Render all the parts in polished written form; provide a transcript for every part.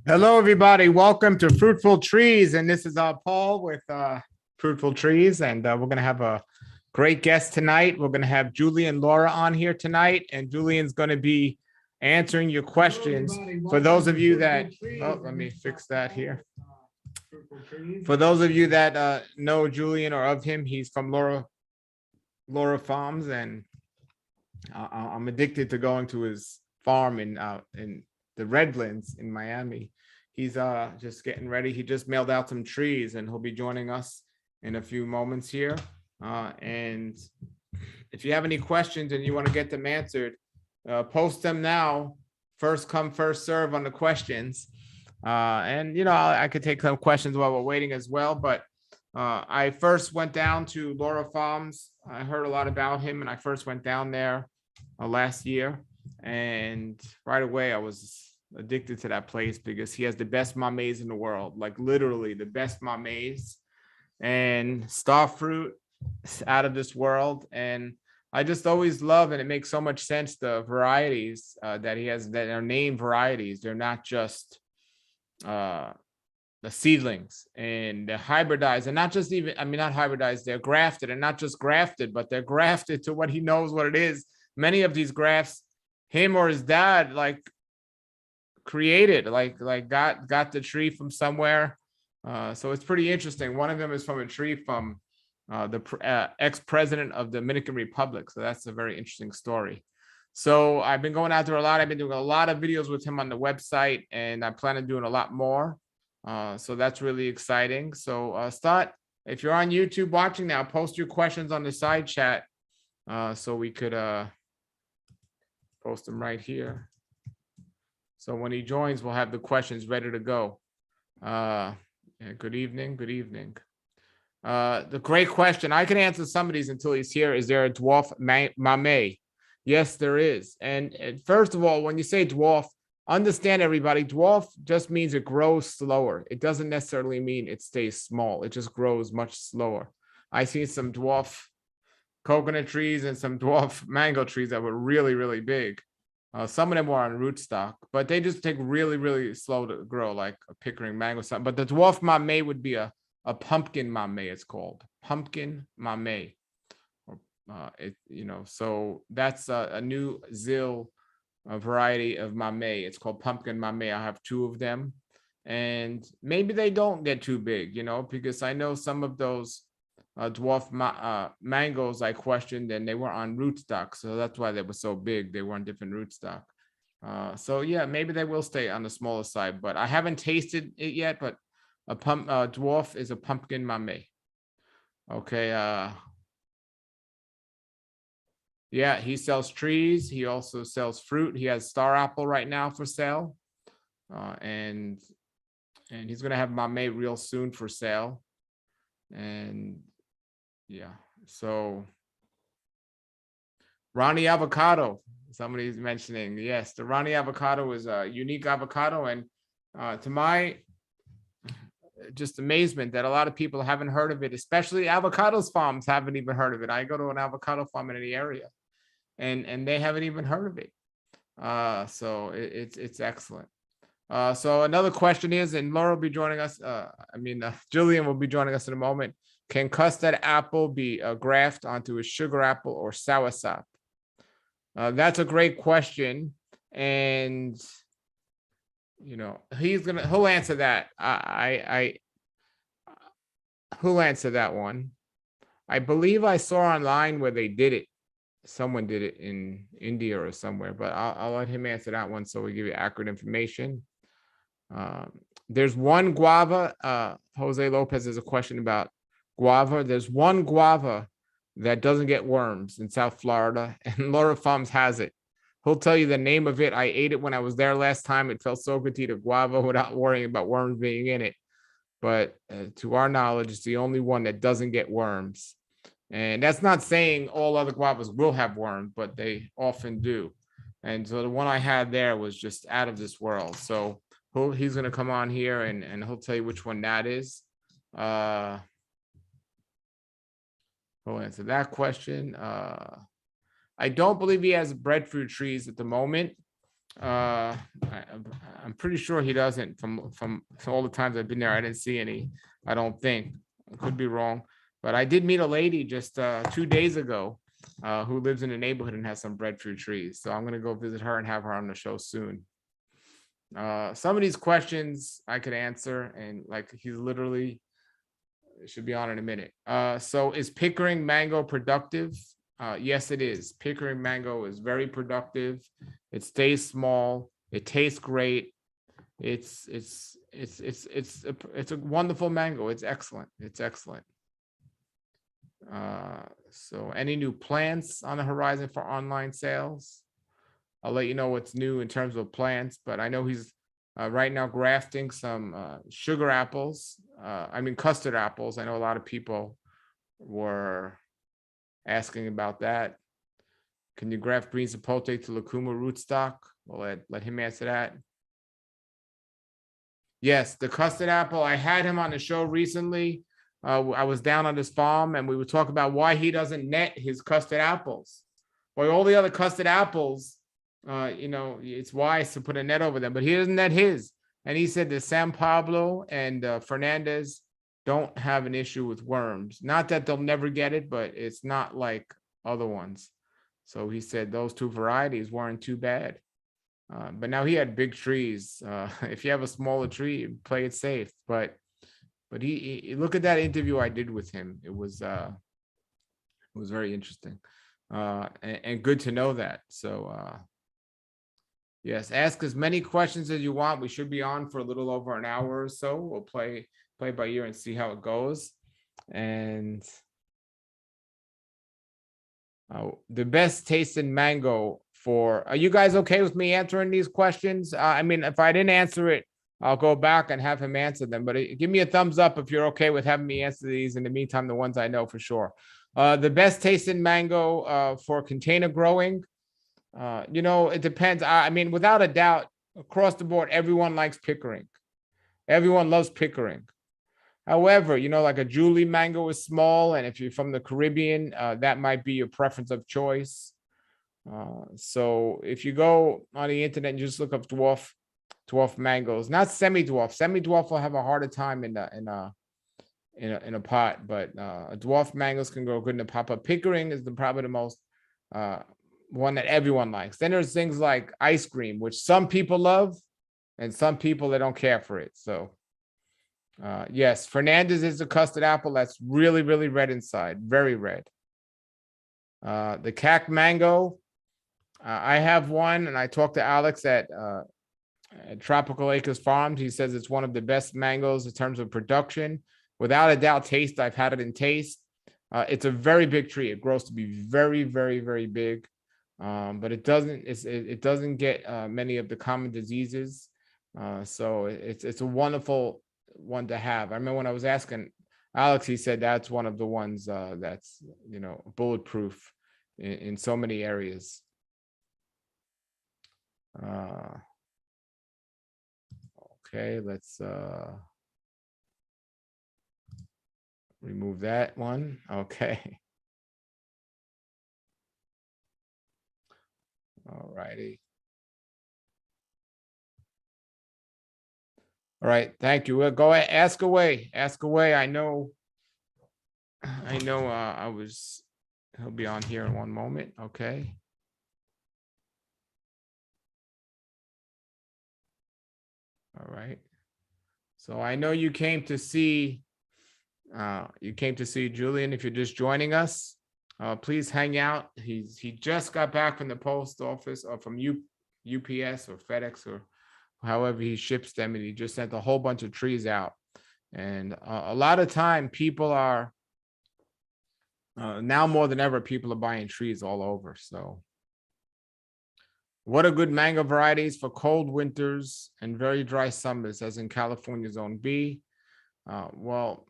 Hello, everybody. Welcome to Fruitful Trees. And this is Paul with Fruitful Trees. And we're going to have a great guest tonight. We're going to have Julian and Laura on here tonight. And Julian's going to be answering your questions. For those of you that, let me fix that here. For those of you that know Julian or of him, he's from Lara Farms. And I'm addicted to going to his farm in the Redlands in Miami. He's just getting ready. He just mailed out some trees and he'll be joining us in a few moments here. And if you have any questions and you want to get them answered, post them now. First come, first serve on the questions. And, you know, I could take some questions while we're waiting as well. But I first went down to Lara Farms. I heard a lot about him and I first went down there last year. And right away, I was addicted to that place because he has the best mameys in the world, like literally the best mameys and star fruit out of this world. And I just always love, and it makes so much sense, the varieties that he has that are named varieties. They're not just the seedlings, and they're hybridized, and not just even, I mean, not hybridized, they're grafted, and not just grafted, but they're grafted to what he knows what it is. Many of these grafts, him or his dad created, got the tree from somewhere. So it's pretty interesting. One of them is from a tree from the ex-president of the Dominican Republic. So that's a very interesting story. So I've been going out there a lot. I've been doing a lot of videos with him on the website, and I plan on doing a lot more. So that's really exciting. So if you're on YouTube watching now, post your questions on the side chat so we could post them right here. So when he joins, we'll have the questions ready to go. Yeah, good evening. Good evening. The great question. I can answer some of these until he's here. Is there a dwarf mamey? Yes, there is. And first of all, when you say dwarf, understand, everybody, dwarf just means it grows slower. It doesn't necessarily mean it stays small. It just grows much slower. I see some dwarf coconut trees and some dwarf mango trees that were really, really big. Some of them were on rootstock, but they just take really, really slow to grow, like a Pickering mango. But the dwarf mamey would be a pumpkin mamey. It's called pumpkin mamey. So that's a new ZIL variety of mamey. It's called pumpkin mamey. I have two of them, and maybe they don't get too big, because I know some of those dwarf mangoes I questioned, and they were on rootstock, so that's why they were so big. They were on different rootstock. So yeah, maybe they will stay on the smaller side, but I haven't tasted it yet. But a dwarf is a pumpkin mamey. Okay. Yeah, he sells trees. He also sells fruit. He has star apple right now for sale, and he's gonna have mamey real soon for sale. And yeah, so Ronnie Avocado, somebody's mentioning. Yes, the Ronnie Avocado is a unique avocado, and to my just amazement that a lot of people haven't heard of it, especially avocados farms haven't even heard of it. I go to an avocado farm in the area, and they haven't even heard of it. So it's excellent. So another question is, and Laura will be joining us. Julian will be joining us in a moment. Can custard apple be a graft onto a sugar apple or soursop? That's a great question, and he'll answer that. Who'll answer that one? I believe I saw online where they did it. Someone did it in India or somewhere, but I'll let him answer that one so we give you accurate information. There's one guava. Jose Lopez has a question about guava. There's one guava that doesn't get worms in South Florida, and Lara Farms has it. He'll tell you the name of it. I ate it when I was there last time. It felt so good to eat a guava without worrying about worms being in it. But to our knowledge, it's the only one that doesn't get worms. And that's not saying all other guavas will have worms, but they often do. And so the one I had there was just out of this world. So he's going to come on here and he'll tell you which one that is. He'll answer that question. I don't believe he has breadfruit trees at the moment. I'm pretty sure he doesn't. From all the times I've been there, I didn't see any. I don't think. I could be wrong, but I did meet a lady just 2 days ago who lives in the neighborhood and has some breadfruit trees. So I'm gonna go visit her and have her on the show soon. Some of these questions I could answer, and like he's literally should be on in a minute. So is Pickering mango productive? Yes, it is. Pickering mango is very productive. It stays small. It tastes great. It's a wonderful mango. It's excellent. It's excellent. So any new plants on the horizon for online sales? I'll let you know what's new in terms of plants, but I know he's right now grafting some sugar apples. I mean, custard apples. I know a lot of people were asking about that. Can you graft green sapote to Lucuma rootstock? We'll let him answer that. Yes, the custard apple. I had him on the show recently. I was down on his farm and we would talk about why he doesn't net his custard apples. Well, all the other custard apples, it's wise to put a net over them, but he doesn't net his. And he said that San Pablo and Fernandez don't have an issue with worms. Not that they'll never get it, but it's not like other ones. So he said those two varieties weren't too bad. But now he had big trees. If you have a smaller tree, play it safe. But he look at that interview I did with him. It was very interesting and good to know that. So yes, ask as many questions as you want. We should be on for a little over an hour or so. We'll play by ear and see how it goes. And the best tasting mango for, are you guys okay with me answering these questions? I mean, if I didn't answer it, I'll go back and have him answer them, but give me a thumbs up if you're okay with having me answer these. In the meantime, the ones I know for sure. The best tasting mango for container growing, it depends. I mean, without a doubt, across the board, everyone likes Pickering. Everyone loves Pickering. However, like a Julian mango is small, and if you're from the Caribbean, that might be your preference of choice. So if you go on the internet and just look up dwarf mangoes, not semi-dwarf will have a harder time in a pot, but dwarf mangoes can grow good in a pot. But Pickering is probably the most one that everyone likes. Then there's things like ice cream, which some people love, and some people they don't care for it. So yes, Fernandez is a custard apple that's really, really red inside, very red. The cac mango, I have one, and I talked to Alex at Tropical Acres Farms. He says it's one of the best mangoes in terms of production. Without a doubt, taste. I've had it in taste. It's a very big tree. It grows to be very, very, very big, but it doesn't get many of the common diseases. So it's a wonderful one to have. I remember when I was asking Alex, he said that's one of the ones that's bulletproof in so many areas. Okay, let's remove that one. Okay. All righty. All right, thank you. We'll go ahead, ask away. I know he'll be on here in one moment. Okay. All right. So I know you came to see Julian. If you're just joining us, please hang out. He just got back from the post office or from UPS or FedEx or however he ships them, and he just sent a whole bunch of trees out. And a lot of time people are now more than ever, people are buying trees all over. So what are good mango varieties for cold winters and very dry summers, as in California Zone B? Well,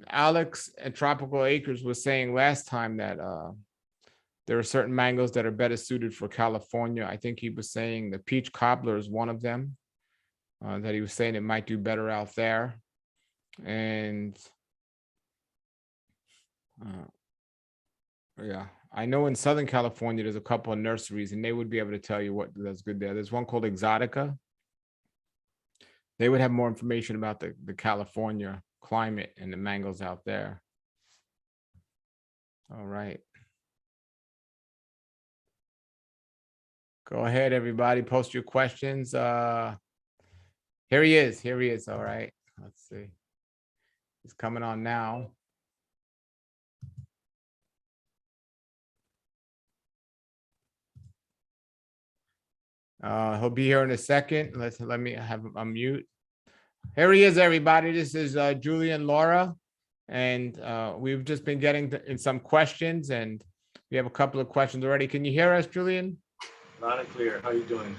Alex at Tropical Acres was saying last time that there are certain mangoes that are better suited for California. I think he was saying the peach cobbler is one of them, that he was saying it might do better out there. And yeah, I know in Southern California, there's a couple of nurseries and they would be able to tell you what that's good there. There's one called Exotica. They would have more information about the California climate and the mangoes out there. All right. Go ahead, everybody. Post your questions. Here he is. Here he is. All right. Let's see. He's coming on now. He'll be here in a second. Let me have him unmute. Here he is, everybody. This is Julian Lara, and we've just been getting in some questions, and we have a couple of questions already. Can you hear us, Julian? Loud and clear. How you doing?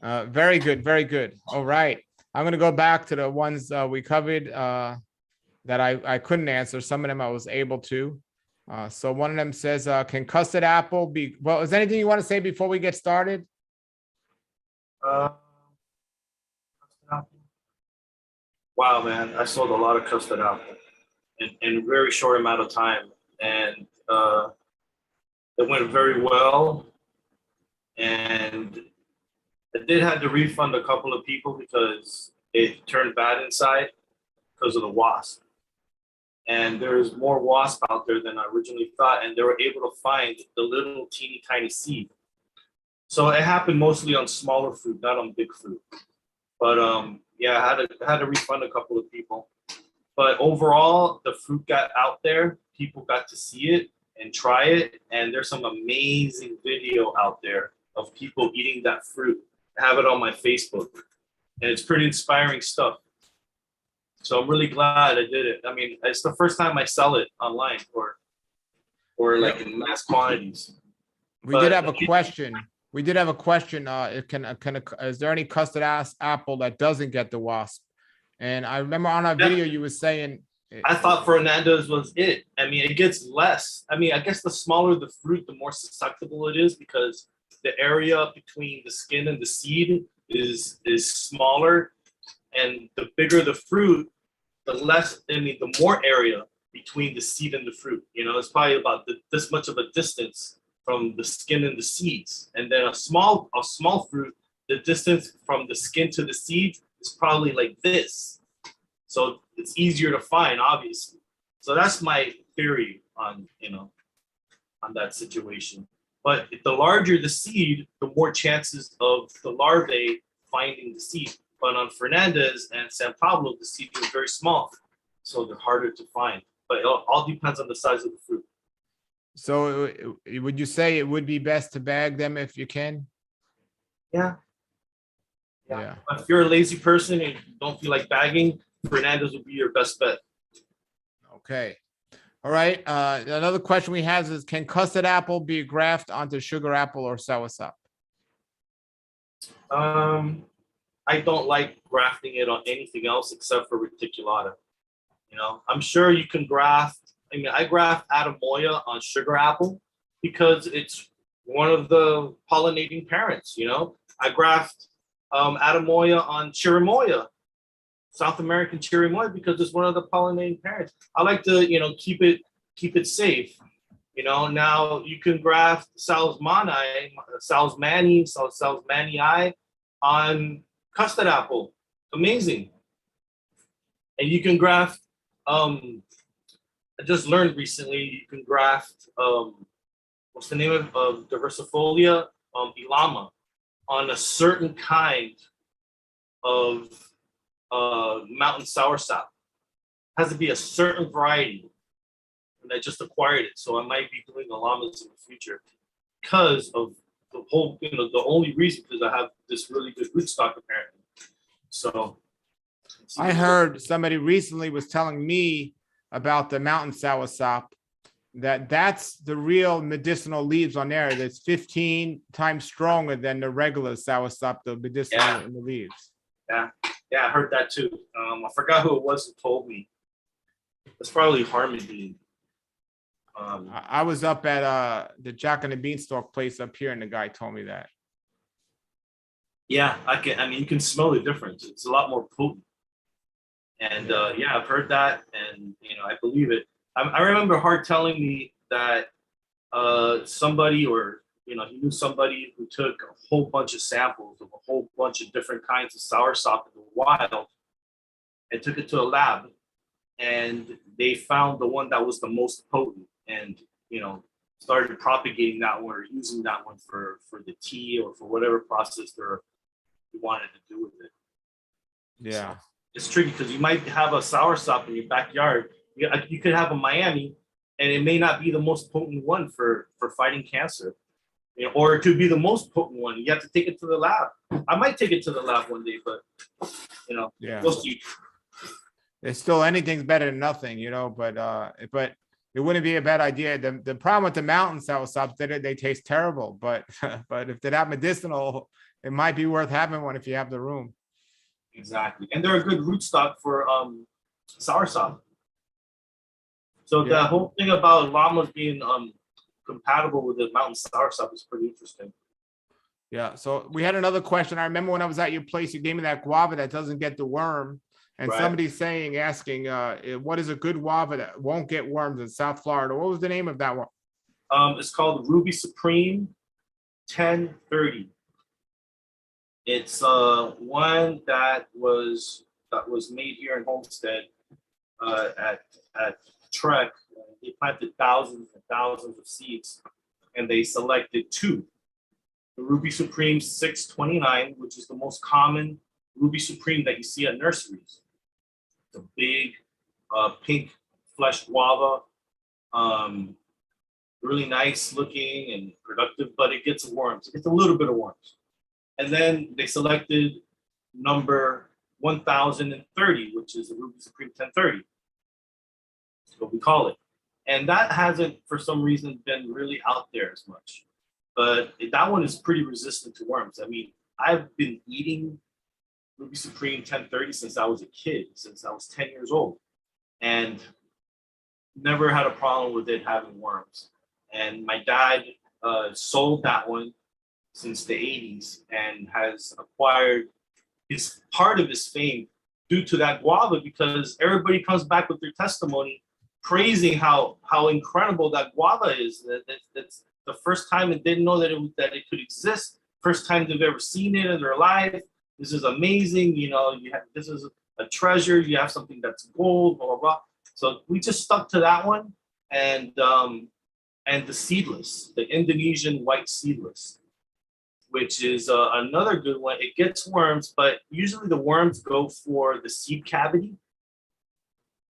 Very good, very good. All right. I'm going to go back to the ones we covered that I couldn't answer. Some of them I was able to. So one of them says, can custard apple be, well, is there anything you want to say before we get started? Custard apple. Wow, man, I sold a lot of custard apple in a very short amount of time, and it went very well. And I did have to refund a couple of people because it turned bad inside because of the wasp. And there's more wasp out there than I originally thought, and they were able to find the little teeny tiny seed. So it happened mostly on smaller fruit, not on big fruit. But yeah, I had to refund a couple of people. But overall, the fruit got out there. People got to see it and try it. And there's some amazing video out there of people eating that fruit. I have it on my Facebook. And it's pretty inspiring stuff. So I'm really glad I did it. I mean, it's the first time I sell it online or like in mass quantities. We did have a question. We did have a question. Is there any custard apple that doesn't get the wasp? And I remember on our video you were saying. I thought Fernandez was it. I mean, it gets less. I mean, I guess the smaller the fruit, the more susceptible it is because the area between the skin and the seed is smaller, and the bigger the fruit, the less. I mean, the more area between the seed and the fruit. You know, it's probably about this much of a distance from the skin and the seeds. And then a small fruit, the distance from the skin to the seeds is probably like this. So it's easier to find, obviously. So that's my theory on, on that situation. But the larger the seed, the more chances of the larvae finding the seed. But on Fernandez and San Pablo, the seed is very small. So they're harder to find. But it all depends on the size of the fruit. So would you say it would be best to bag them if you can? Yeah. But if you're a lazy person and you don't feel like bagging, Fernandez would be your best bet. Okay. All right. Another question we have is, can custard apple be a graft onto sugar apple or soursop? I don't like grafting it on anything else except for reticulata. I'm sure you can graft. I mean, I graft Adamoya on sugar apple because it's one of the pollinating parents. I graft Adamoya on Chirimoya, South American Chirimoya, because it's one of the pollinating parents. I like to, keep it safe. Now you can graft Salzmanii on custard apple. Amazing. And you can graft, I just learned recently, you can graft, what's the name of diversifolia? Ilama, on a certain kind of mountain soursop. It has to be a certain variety. And I just acquired it. So I might be doing Ilamas in the future because of the whole, the only reason because I have this really good rootstock apparently. So I heard somebody recently was telling me about the mountain soursop, that's the real medicinal leaves on there. That's 15 times stronger than the regular soursop, the medicinal in the leaves. Yeah, I heard that too. I forgot who it was who told me. It's probably Harmony. I was up at the Jack and the Beanstalk place up here, and the guy told me that. Yeah, I mean, you can smell the difference. It's a lot more potent. And yeah, I've heard that, and I believe it. I remember Hart telling me that somebody or he knew somebody who took a whole bunch of samples of a whole bunch of different kinds of soursop in the wild and took it to a lab, and they found the one that was the most potent, and started propagating that one or using that one for the tea or for whatever process you wanted to do with it. Yeah. So it's tricky because you might have a soursop in your backyard. You could have a Miami, and it may not be the most potent one for fighting cancer, or it could be the most potent one. You have to take it to the lab. I might take it to the lab one day, but Yeah. we'll see. It's still anything's better than nothing, but it wouldn't be a bad idea. The problem with the mountain soursop that they taste terrible, but but if they're not medicinal, it might be worth having one if you have the room. Exactly, and they're a good rootstock for soursop. So the whole thing about llamas being compatible with the mountain soursop is pretty interesting. Yeah. So we had another question. I remember when I was at your place, you gave me that guava that doesn't get the worm. And somebody's asking, what is a good guava that won't get worms in South Florida? What was the name of that one? It's called Ruby Supreme 1030. It's one that was made here in Homestead at Trek. They planted thousands and thousands of seeds, and they selected two. The Ruby Supreme 629, which is the most common Ruby Supreme that you see at nurseries. It's a big pink flesh guava, really nice looking and productive, but it gets worms. It gets a little bit of worms. And then they selected number 1030, which is the Ruby Supreme 1030. That's what we call it. And that hasn't, for some reason, been really out there as much. But that one is pretty resistant to worms. I mean, I've been eating Ruby Supreme 1030 since I was a kid, since I was 10 years old, and never had a problem with it having worms. And my dad sold that one since the 80s and has acquired part of his fame due to that guava, because everybody comes back with their testimony praising how incredible that guava is. That's the first time it didn't know that it could exist. First time they've ever seen it in their life. This is amazing. This is a treasure. You have something that's gold, blah, blah, blah. So we just stuck to that one, and the Seedless, the Indonesian white Seedless, which is another good one. It gets worms, but usually the worms go for the seed cavity.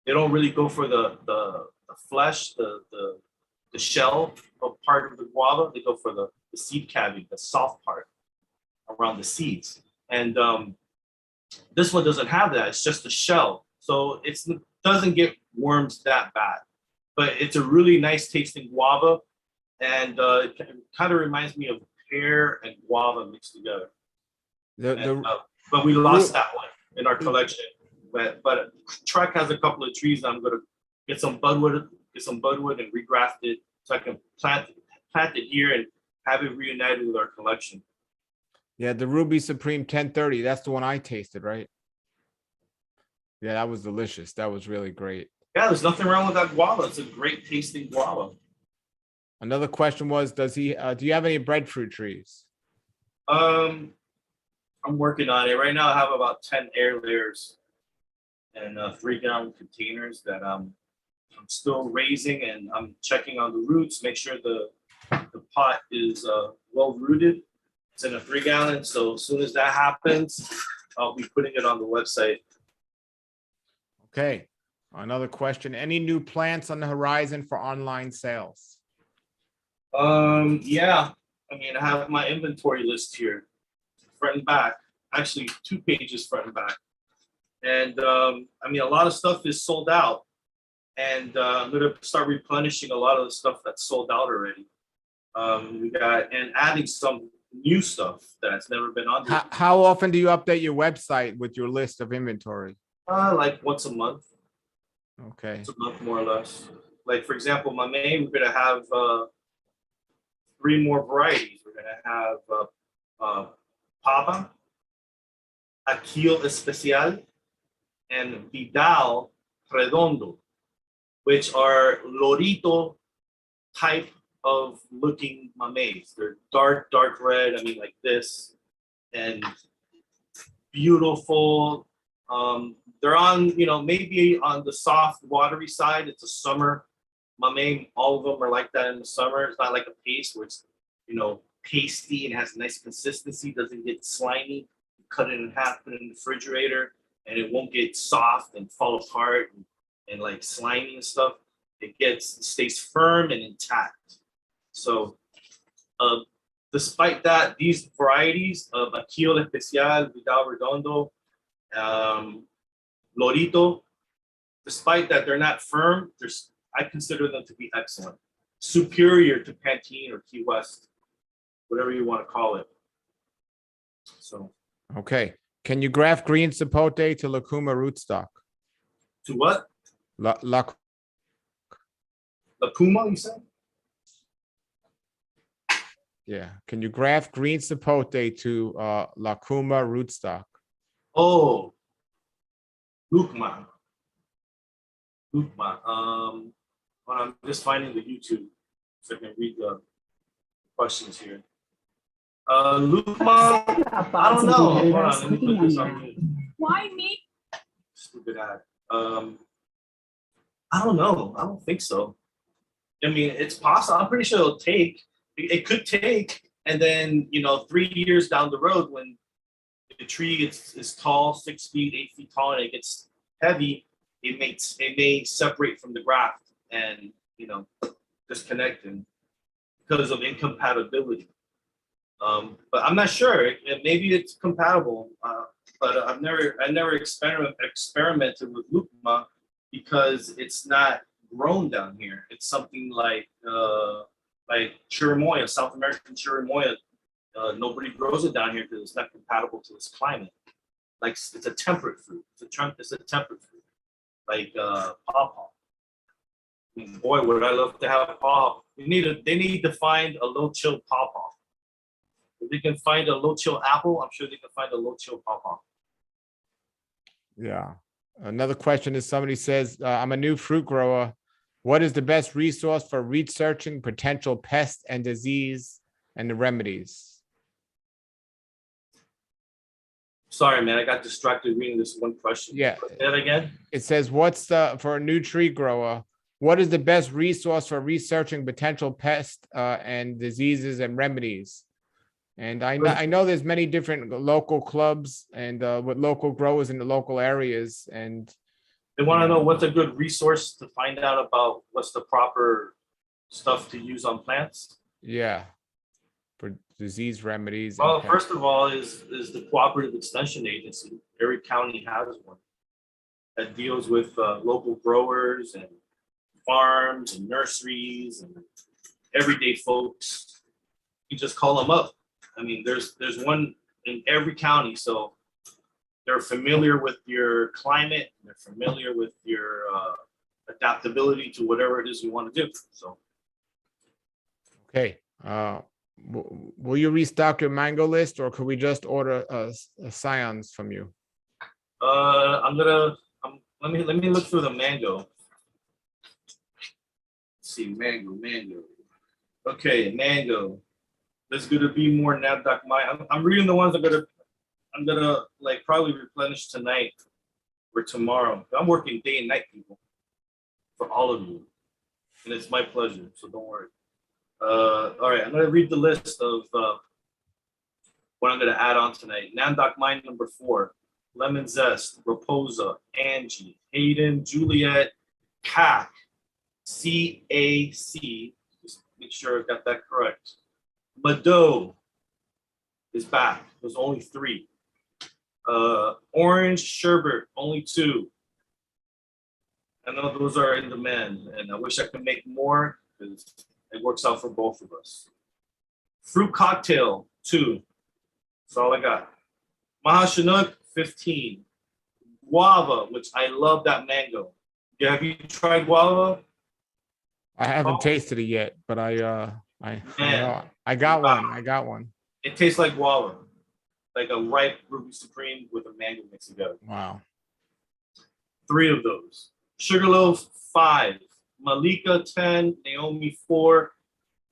They don't really go for the flesh, the shell of part of the guava. They go for the seed cavity, the soft part around the seeds. And this one doesn't have that. It's just the shell. So it doesn't get worms that bad. But it's a really nice tasting guava. And it kind of reminds me of pear and guava mixed together. But we lost that one in our collection. But Trek has a couple of trees. I'm going to get some budwood and regraft it so I can plant it here and have it reunited with our collection. Yeah, the Ruby Supreme 1030. That's the one I tasted, right? Yeah, that was delicious. That was really great. Yeah, there's nothing wrong with that guava. It's a great tasting guava. Another question was, do you have any breadfruit trees? I'm working on it. Right now I have about 10 air layers and 3-gallon containers that I'm still raising, and I'm checking on the roots, make sure the pot is well rooted. It's in a 3-gallon, so as soon as that happens, I'll be putting it on the website. Okay. Another question. Any new plants on the horizon for online sales? Yeah. I mean, I have my inventory list here, front and back. Actually, 2 pages front and back. And I mean, a lot of stuff is sold out. And I'm going to start replenishing a lot of the stuff that's sold out already. And adding some new stuff that's never been on there. How often do you update your website with your list of inventory? Like once a month. Okay. Once a month, more or less. Like, for example, my main, we're going to have 3 more varieties. We're going to have Pava, Aquil Especial, and Vidal Redondo, which are Lorito type looking mamays. They're dark, dark red. I mean, like this, and beautiful. They're on, maybe on the soft, watery side. It's a summer mamey. All of them are like that in the summer. It's not like a paste where it's, pasty and has a nice consistency. Doesn't get slimy. Cut it in half, put it in the refrigerator, and it won't get soft and fall apart and like slimy and stuff. It stays firm and intact. So, despite that, these varieties of Aquillo Especial, Vidal Redondo, Lorito, despite that they're not firm, I consider them to be excellent. Superior to Pantene or Key West, whatever you want to call it. So. Okay. Can you graft green Sapote to Lucuma rootstock? To what? Lucuma, you said? Yeah. Can you graft green Sapote to Lucuma rootstock? Oh, Lucuma. Lucuma. I'm just finding the YouTube so I can read the questions here. Lucuma, I don't know. Hold on, let me put this on mute. Why me? Stupid ad. I don't know. I don't think so. I mean, it's possible. I'm pretty sure it'll take. It could take, and then 3 years down the road, when the tree is tall, 6 feet, 8 feet tall, and it gets heavy, it may separate from the graft and disconnect because of incompatibility. But I'm not sure. Maybe it's compatible, but I've never experimented with Lucuma because it's not grown down here. It's something like chirimoya, South American chirimoya. Nobody grows it down here because it's not compatible to this climate. Like it's a temperate fruit. It's a temperate fruit, like pawpaw. I mean, boy, would I love to have pawpaw. They need to find a low chill pawpaw. If they can find a low chill apple, I'm sure they can find a low chill pawpaw. Yeah. Another question is somebody says, I'm a new fruit grower. What is the best resource for researching potential pests and disease and the remedies? Sorry, man, I got distracted reading this one question. Yeah. Say that again. It says, for a new tree grower, what is the best resource for researching potential pests and diseases and remedies? And I know there's many different local clubs and with local growers in the local areas. And they want to know what's a good resource to find out about what's the proper stuff to use on plants. Yeah, for disease remedies. Well, first of all, is the Cooperative Extension Agency. Every county has one that deals with local growers and farms and nurseries and everyday folks. You just call them up. I mean, there's one in every county, so they're familiar with your climate. They're familiar with your adaptability to whatever it is you want to do. So, okay. Will you restock your mango list, or could we just order scions from you? let me look through the mango. Let's see, mango. Okay, mango. There's gonna be more NAVDAC. I'm reading the ones I'm gonna like probably replenish tonight or tomorrow. I'm working day and night, people, for all of you, and it's my pleasure. So don't worry. All right, I'm gonna read the list of what I'm gonna add on tonight. NAVDAC mine number 4: Lemon Zest, Raposa, Angie, Hayden, Juliet, CAC, CAC. Just make sure I got that correct. Mado is back. There's only 3. Orange Sherbet, only 2. I know those are in demand, and I wish I could make more because it works out for both of us. Fruit Cocktail, 2. That's all I got. Mahashinook, 15. Guava, which I love that mango. Yeah, have you tried guava? I haven't tasted it yet, but I got one. It tastes like guava, like a ripe Ruby Supreme with a mango mixed together. Wow. 3 of those. Sugarloaf, 5. Malika, 10. Naomi, 4.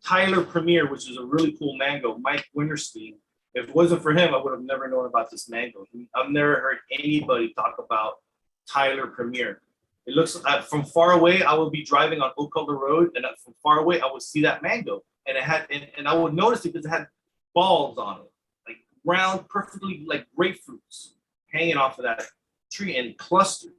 Tyler Premier, which is a really cool mango, Mike Winterstein. If it wasn't for him, I would have never known about this mango. I've never heard anybody talk about Tyler Premier. It looks from far away, I would be driving on Oak Color Road, and from far away, I would see that mango. And it had, and I would notice it because it had balls on it, like round, perfectly like grapefruits hanging off of that tree in clusters.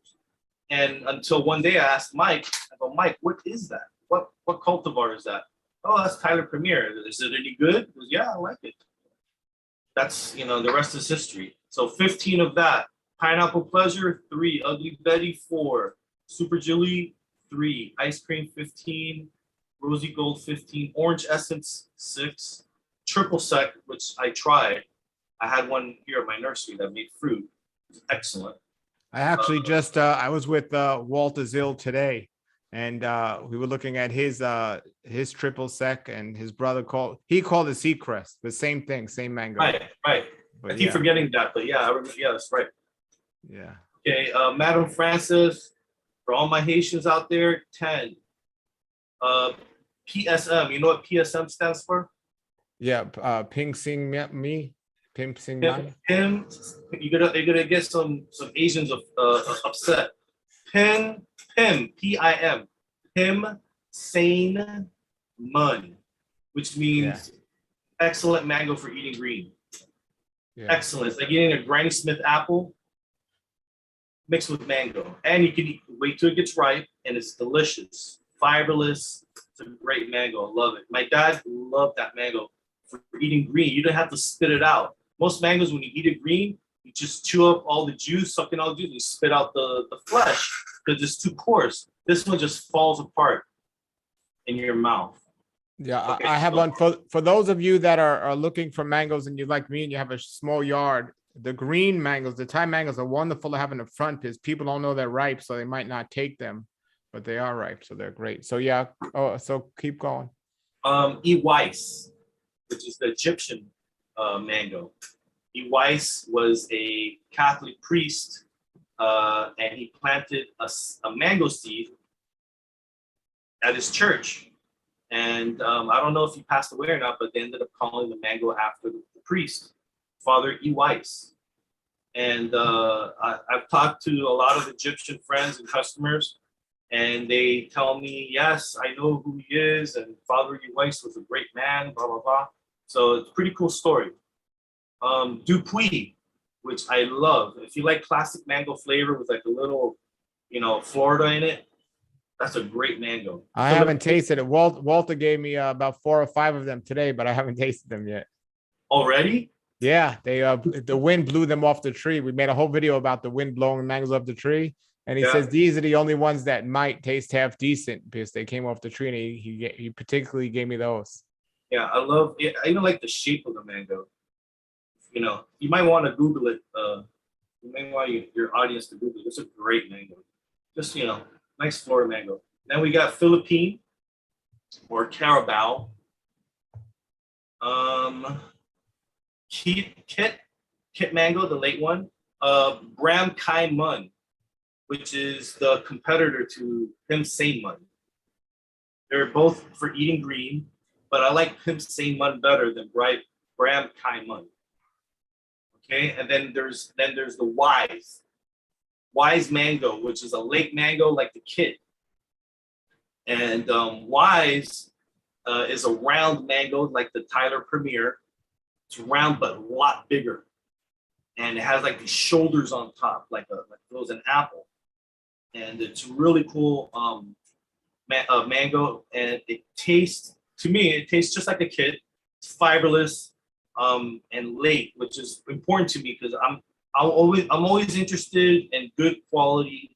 And until one day I asked Mike, I go, Mike, what is that? What cultivar is that? Oh, that's Tyler Premier. Is it any good? He goes, yeah, I like it. That's, the rest is history. So 15 of that. Pineapple Pleasure, 3. Ugly Betty, 4. Super Julie, 3. Ice Cream, 15. Rosy Gold, 15. Orange Essence, 6. Triple Sec, which I tried. I had one here at my nursery that made fruit. It was excellent. I actually just I was with Walter Zill today, and we were looking at his triple sec, and his brother called it Seacrest, the same thing, same mango. Right. But I keep forgetting that, but yeah, I remember, yeah, that's right. Yeah. Okay, Madam Francis, for all my Haitians out there, 10. PSM, you know what PSM stands for? Yeah, Ping Sing Me. Pim Sing Pim, you're gonna get some Asians upset. Pim, P-I-M, Pim Sane Mun, which means excellent mango for eating green. Yeah. Excellent. It's like eating a Granny Smith apple mixed with mango, and you can wait till it gets ripe, and it's delicious, fiberless. It's a great mango. I love it. My dad loved that mango for eating green. You don't have to spit it out. Most mangoes, when you eat it green, you just chew up all the juice, suck in all the juice, and you spit out the flesh because it's too coarse. This one just falls apart in your mouth. Yeah, okay, I have one for those of you that are looking for mangoes and you like me and you have a small yard. The green mangoes, the Thai mangoes are wonderful to have in the front because people don't know they're ripe, so they might not take them, but they are ripe, so they're great. So yeah, so keep going. E. Weiss, which is the Egyptian mango. E. Weiss was a Catholic priest, and he planted a mango seed at his church. And I don't know if he passed away or not, but they ended up calling the mango after the priest, Father E. Weiss. And I've talked to a lot of Egyptian friends and customers, and they tell me, yes, I know who he is, and Father E. Weiss was a great man, blah, blah, blah. So it's a pretty cool story. Dupuis, which I love. If you like classic mango flavor with like a little, Florida in it, that's a great mango. I haven't tasted it. Walter gave me about 4 or 5 of them today, but I haven't tasted them yet. Already? Yeah, they the wind blew them off the tree. We made a whole video about the wind blowing mangoes off the tree, and he says these are the only ones that might taste half decent because they came off the tree, and he particularly gave me those. Yeah, I love it. I even like the shape of the mango. You might want to Google it. You may want your audience to Google it. It's a great mango. Just, nice Florida mango. Then we got Philippine or Carabao. Kit mango, the late one. Bram Kai Mun, which is the competitor to Pim Sain Mun. They're both for eating green, but I like Pim Sain Mun better than Bram Kai Mun. Okay, and then there's the Wise mango, which is a lake mango like the Kit. And Wise is a round mango like the Tyler Premier. It's round but a lot bigger, and it has like these shoulders on top, like it was an apple, and it's really cool mango. And it tastes just like a Kit. It's fiberless and late, which is important to me because I'm always interested in good quality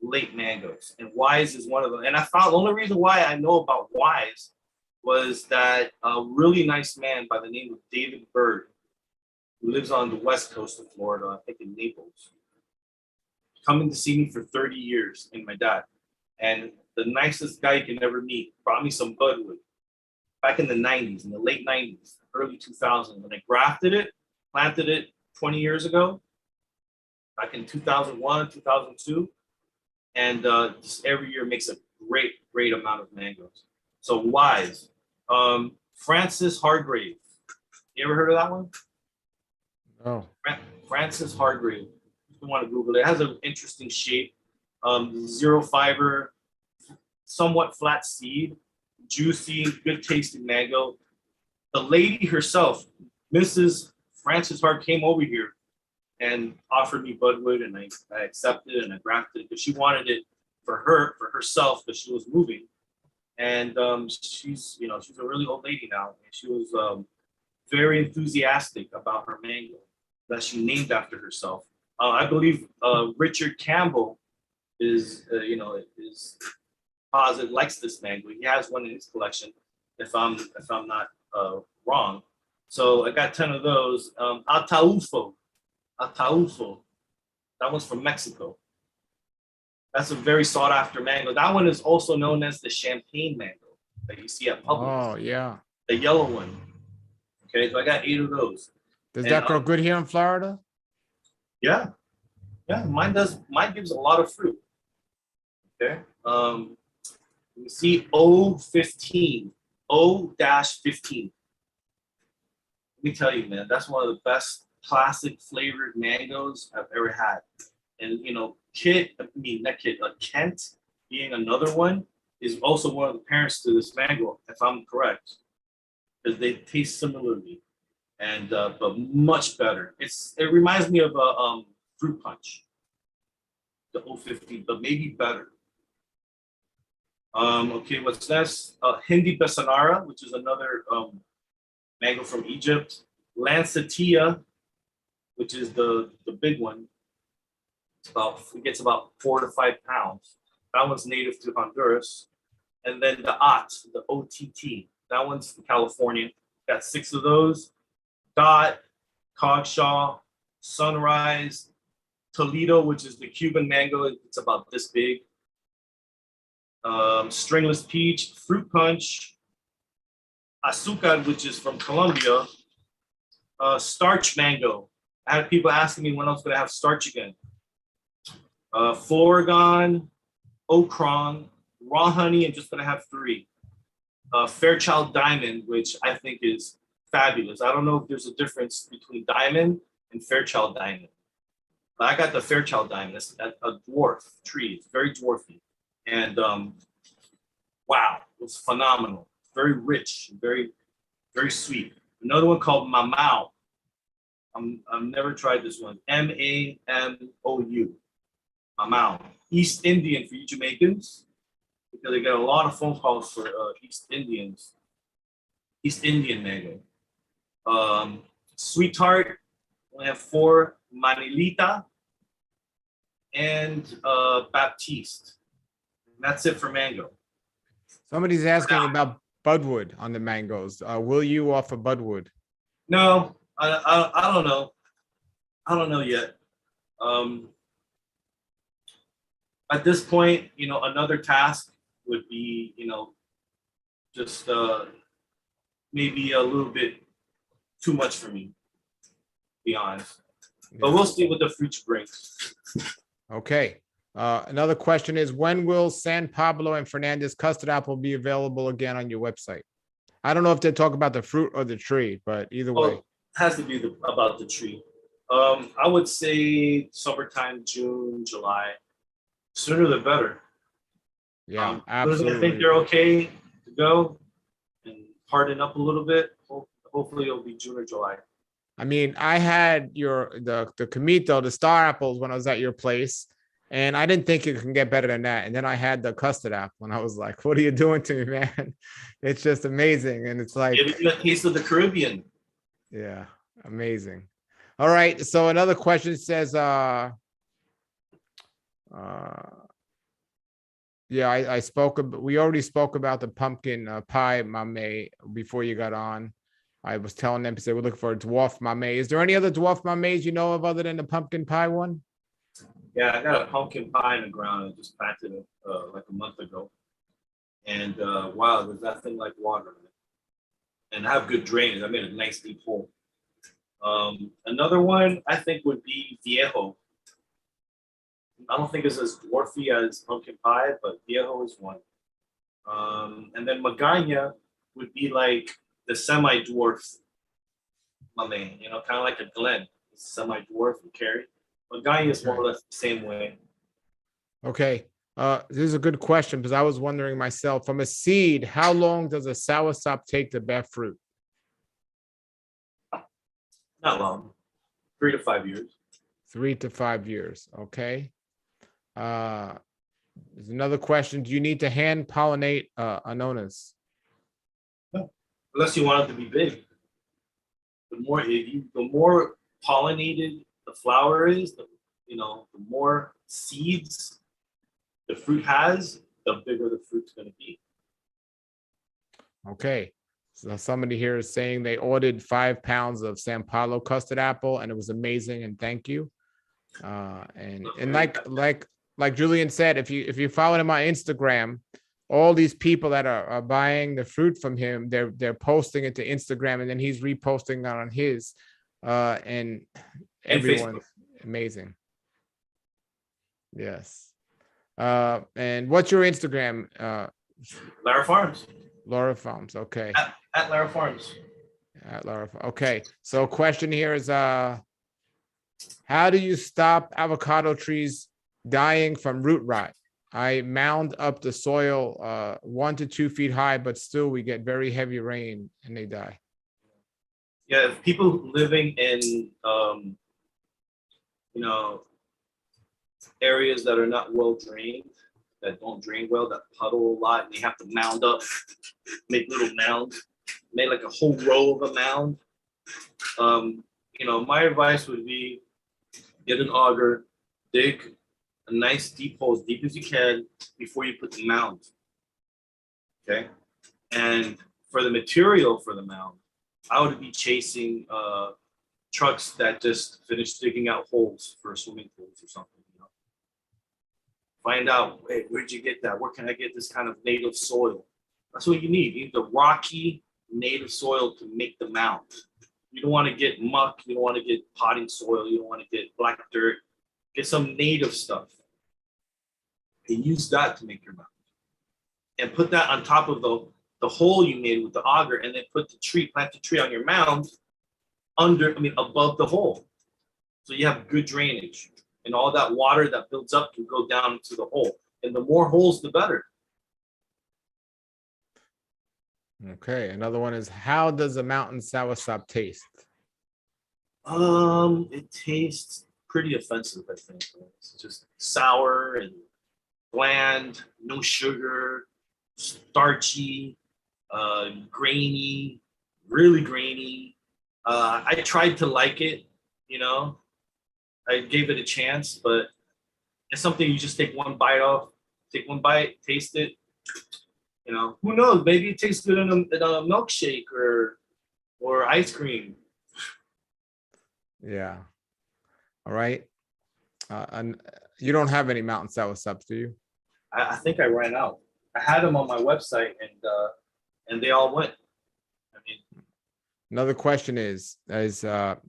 late mangoes, and Wise is one of them. And I found the only reason why I know about Wise was that a really nice man by the name of David Bird, who lives on the west coast of Florida, I think in Naples, coming to see me for 30 years, and my dad. And the nicest guy you can ever meet, brought me some budwood back in the 90s, in the late 90s, early 2000s. When I grafted it, planted it 20 years ago, back in 2001, 2002. And just every year makes a great amount of mangoes. So Wise. Francis Hargrave. You ever heard of that one? Oh, Francis Hargrave. If you want to Google it, it has an interesting shape. Zero fiber, somewhat flat seed, juicy, good tasting mango. The lady herself, Mrs. Francis Hart, came over here and offered me budwood, and I accepted it and I grafted it because she wanted it for herself, because she was moving. And she's a really old lady now, and she was very enthusiastic about her mango that she named after herself. I believe Richard Campbell is likes this mango. He has one in his collection, if I'm not wrong. So I got 10 of those. Ataulfo. That one's from Mexico. That's a very sought after mango. That one is also known as the champagne mango that you see at Publix. oh yeah. The yellow one. Okay, so I got 8 of those. Does that grow good here in Florida? Yeah. Yeah, mine does. Mine gives a lot of fruit. Okay. You see O15. O-15. Let me tell you, man, that's one of the best classic flavored mangoes I've ever had. And Kent being another one is also one of the parents to this mango, if I'm correct, because they taste similarly, and but much better. It reminds me of a fruit punch, the O15, but maybe better. Okay, what's next? Hindi Besanara, which is another mango from Egypt. Lancetia, which is the big one. It gets about 4 to 5 pounds. That one's native to Honduras. And then the OTT. That one's from California. Got 6 of those. Dot, Cogshaw, Sunrise, Toledo, which is the Cuban mango. It's about this big. Stringless peach, fruit punch, azúcar, which is from Colombia, starch mango. I had people asking me when I was going to have starch again. Floragon, Okron, raw honey, and just going to have 3. Fairchild Diamond, which I think is fabulous. I don't know if there's a difference between Diamond and Fairchild Diamond. But I got the Fairchild Diamond. It's a dwarf tree. It's very dwarfy. And wow, it was phenomenal. Very rich, very, very sweet. Another one called Mamau. I've never tried this one. Mamou. Mamau. East Indian for you Jamaicans, because I get a lot of phone calls for East Indian mango. Sweetheart, we have 4. Manilita and Baptiste. That's it for mango. Somebody's asking about budwood on the mangoes. Will you offer budwood? No, I don't know. I don't know yet. At this point, another task would be, just maybe a little bit too much for me, to be honest. But we'll see what the future brings. Okay. Another question is, when will San Pablo and Fernandez custard apple be available again on your website? I don't know if they talk about the fruit or the tree, but either way. It has to be about the tree. I would say summertime, June, July. Sooner the better. Yeah, absolutely. I think they're okay to go and harden up a little bit. Hopefully it'll be June or July. I mean, I had the Camito, the star apples when I was at your place, and I didn't think it can get better than that. And then I had the custard apple, and I was like, "What are you doing to me, man?" It's just amazing, and it's like giving you a taste of the Caribbean. Yeah, amazing. All right, so another question says, yeah, we already spoke about the pumpkin pie mame before you got on. I was telling them to say we're looking for a dwarf mame. Is there any other dwarf mames you know of other than the pumpkin pie one? Yeah, I got a pumpkin pie in the ground. I just planted it like a month ago. And wow, there's nothing like water in it. And I have good drainage. I made a nice deep hole. Another one I think would be Viejo. I don't think it's as dwarfy as pumpkin pie, but Viejo is one. And then Magana, would be like the semi-dwarf Malay, you know, kind of like a Glen, semi-dwarf and carry. But Gaia is more or less the same way. Okay. This is a good question because I was wondering myself, from a seed, how long does a soursop take to bear fruit? Not long, 3 to 5 years. 3 to 5 years. Okay. There's another question. Do you need to hand pollinate anonas? Unless you want it to be big. The more pollinated the flower is, the more seeds the fruit has, the bigger the fruit's going to be. Okay. So somebody here is saying they ordered 5 pounds of San Paulo custard apple and it was amazing, and thank you. And like Julian said, if you follow him on Instagram, all these people that are buying the fruit from him, they're posting it to Instagram, and then he's reposting it on his, and everyone's amazing. Yes. And what's your Instagram? Lara Farms. Lara Farms. Okay. At Lara Farms. At Lara. Okay. So question here is, how do you stop avocado trees dying from root rot? I mound up the soil 1 to 2 feet high, but still we get very heavy rain and they die. Yeah, if people living in areas that are not well drained, that don't drain well, that puddle a lot, and they have to mound up, make little mounds, make like a whole row of a mound. My advice would be get an auger, dig a nice deep hole, as deep as you can, before you put the mound. Okay, and for the material for the mound, I would be chasing trucks that just finished digging out holes for swimming pools or something. Find out, hey, where'd you get that? Where can I get this kind of native soil? That's what you need. You need the rocky native soil to make the mound. You don't want to get muck. You don't want to get potting soil. You don't want to get black dirt. Get some native stuff and use that to make your mound. And put that on top of the hole you made with the auger, and then plant the tree on your mound above the hole. So you have good drainage. And all that water that builds up can go down into the hole. And the more holes, the better. Okay. Another one is, how does a mountain soursop taste? It tastes pretty offensive, I think. It's just sour and bland, no sugar, starchy, grainy, really grainy. I tried to like it, I gave it a chance, but it's something you just take one bite, taste it. Who knows? Maybe it tastes good in a milkshake or ice cream. Yeah. All right. And you don't have any mountain soursops, do you? I think I ran out. I had them on my website, and they all went. Another question is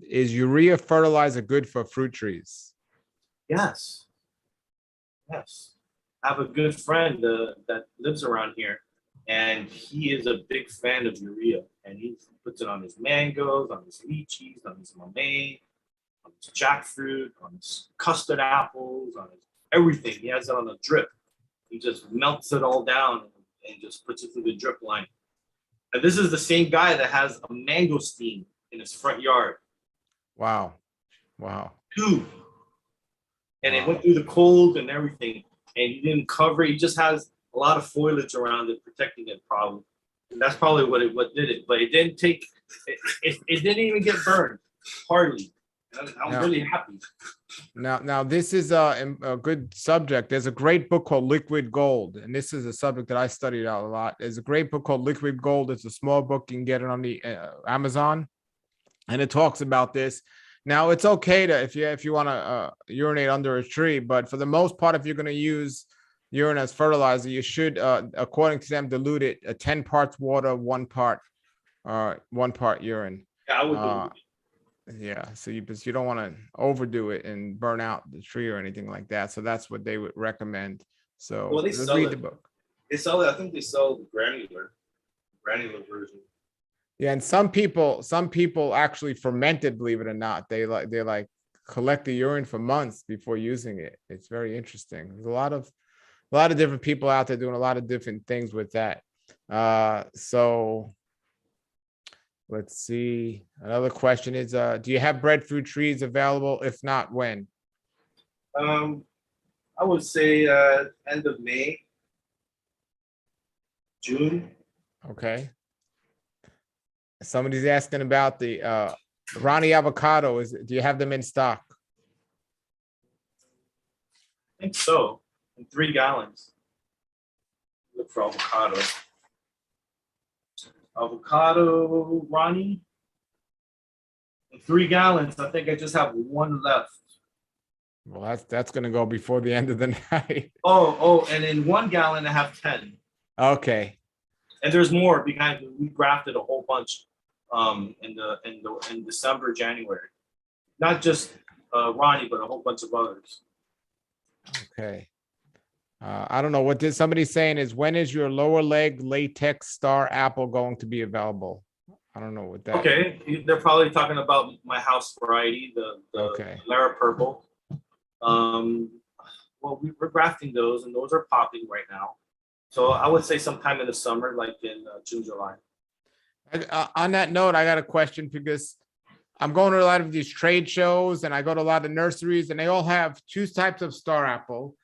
urea fertilizer good for fruit trees? Yes. I have a good friend that lives around here, and he is a big fan of urea, and he puts it on his mangoes, on his lychees, on his Malay, on his jackfruit, on his custard apples, on his everything. He has it on a drip. He just melts it all down and just puts it through the drip line. And this is the same guy that has a mangosteen in his front yard. Wow. 2. And it went through the cold and everything. And he didn't cover it. He just has a lot of foliage around it, protecting it probably. And that's probably what did it. But it didn't take, it didn't even get burned, hardly. I'm really happy. Now this is a good subject. There's a great book called Liquid Gold, and this is a subject that I studied out a lot. There's a great book called Liquid Gold. It's a small book. You can get it on the Amazon, and it talks about this. Now it's okay to if you want to urinate under a tree, but for the most part, if you're going to use urine as fertilizer, you should, according to them, dilute it 10 parts water, 1 part urine. Yeah, I would do it. Yeah, so you don't want to overdo it and burn out the tree or anything like that. So that's what they would recommend. So they just sell read it. the book. They sell it. I think they sell granular granular version. Yeah, and some people actually ferment it, believe it or not. They like collect the urine for months before using it. It's very interesting. There's a lot of different people out there doing a lot of different things with that. So let's see. Another question is, do you have breadfruit trees available? If not, when? I would say end of May, June. Okay. Somebody's asking about the Ronnie Avocado. Do you have them in stock? I think so. In 3 gallons. Look for avocado. Avocado, Ronnie. In 3 gallons. I think I just have 1 left. Well, that's going to go before the end of the night. Oh, and in 1 gallon I have 10. Okay. And there's more behind. We grafted a whole bunch in December, January. Not just Ronnie, but a whole bunch of others. Okay. I don't know what did somebody saying is, when is your lower leg latex star apple going to be available? I don't know what that. Okay, they're probably talking about my house variety, the Okay. Lara purple. Well, we're grafting those, and those are popping right now. So I would say sometime in the summer, like in June, July. On that note, I got a question, because I'm going to a lot of these trade shows and I go to a lot of nurseries, and they all have 2 types of star apple.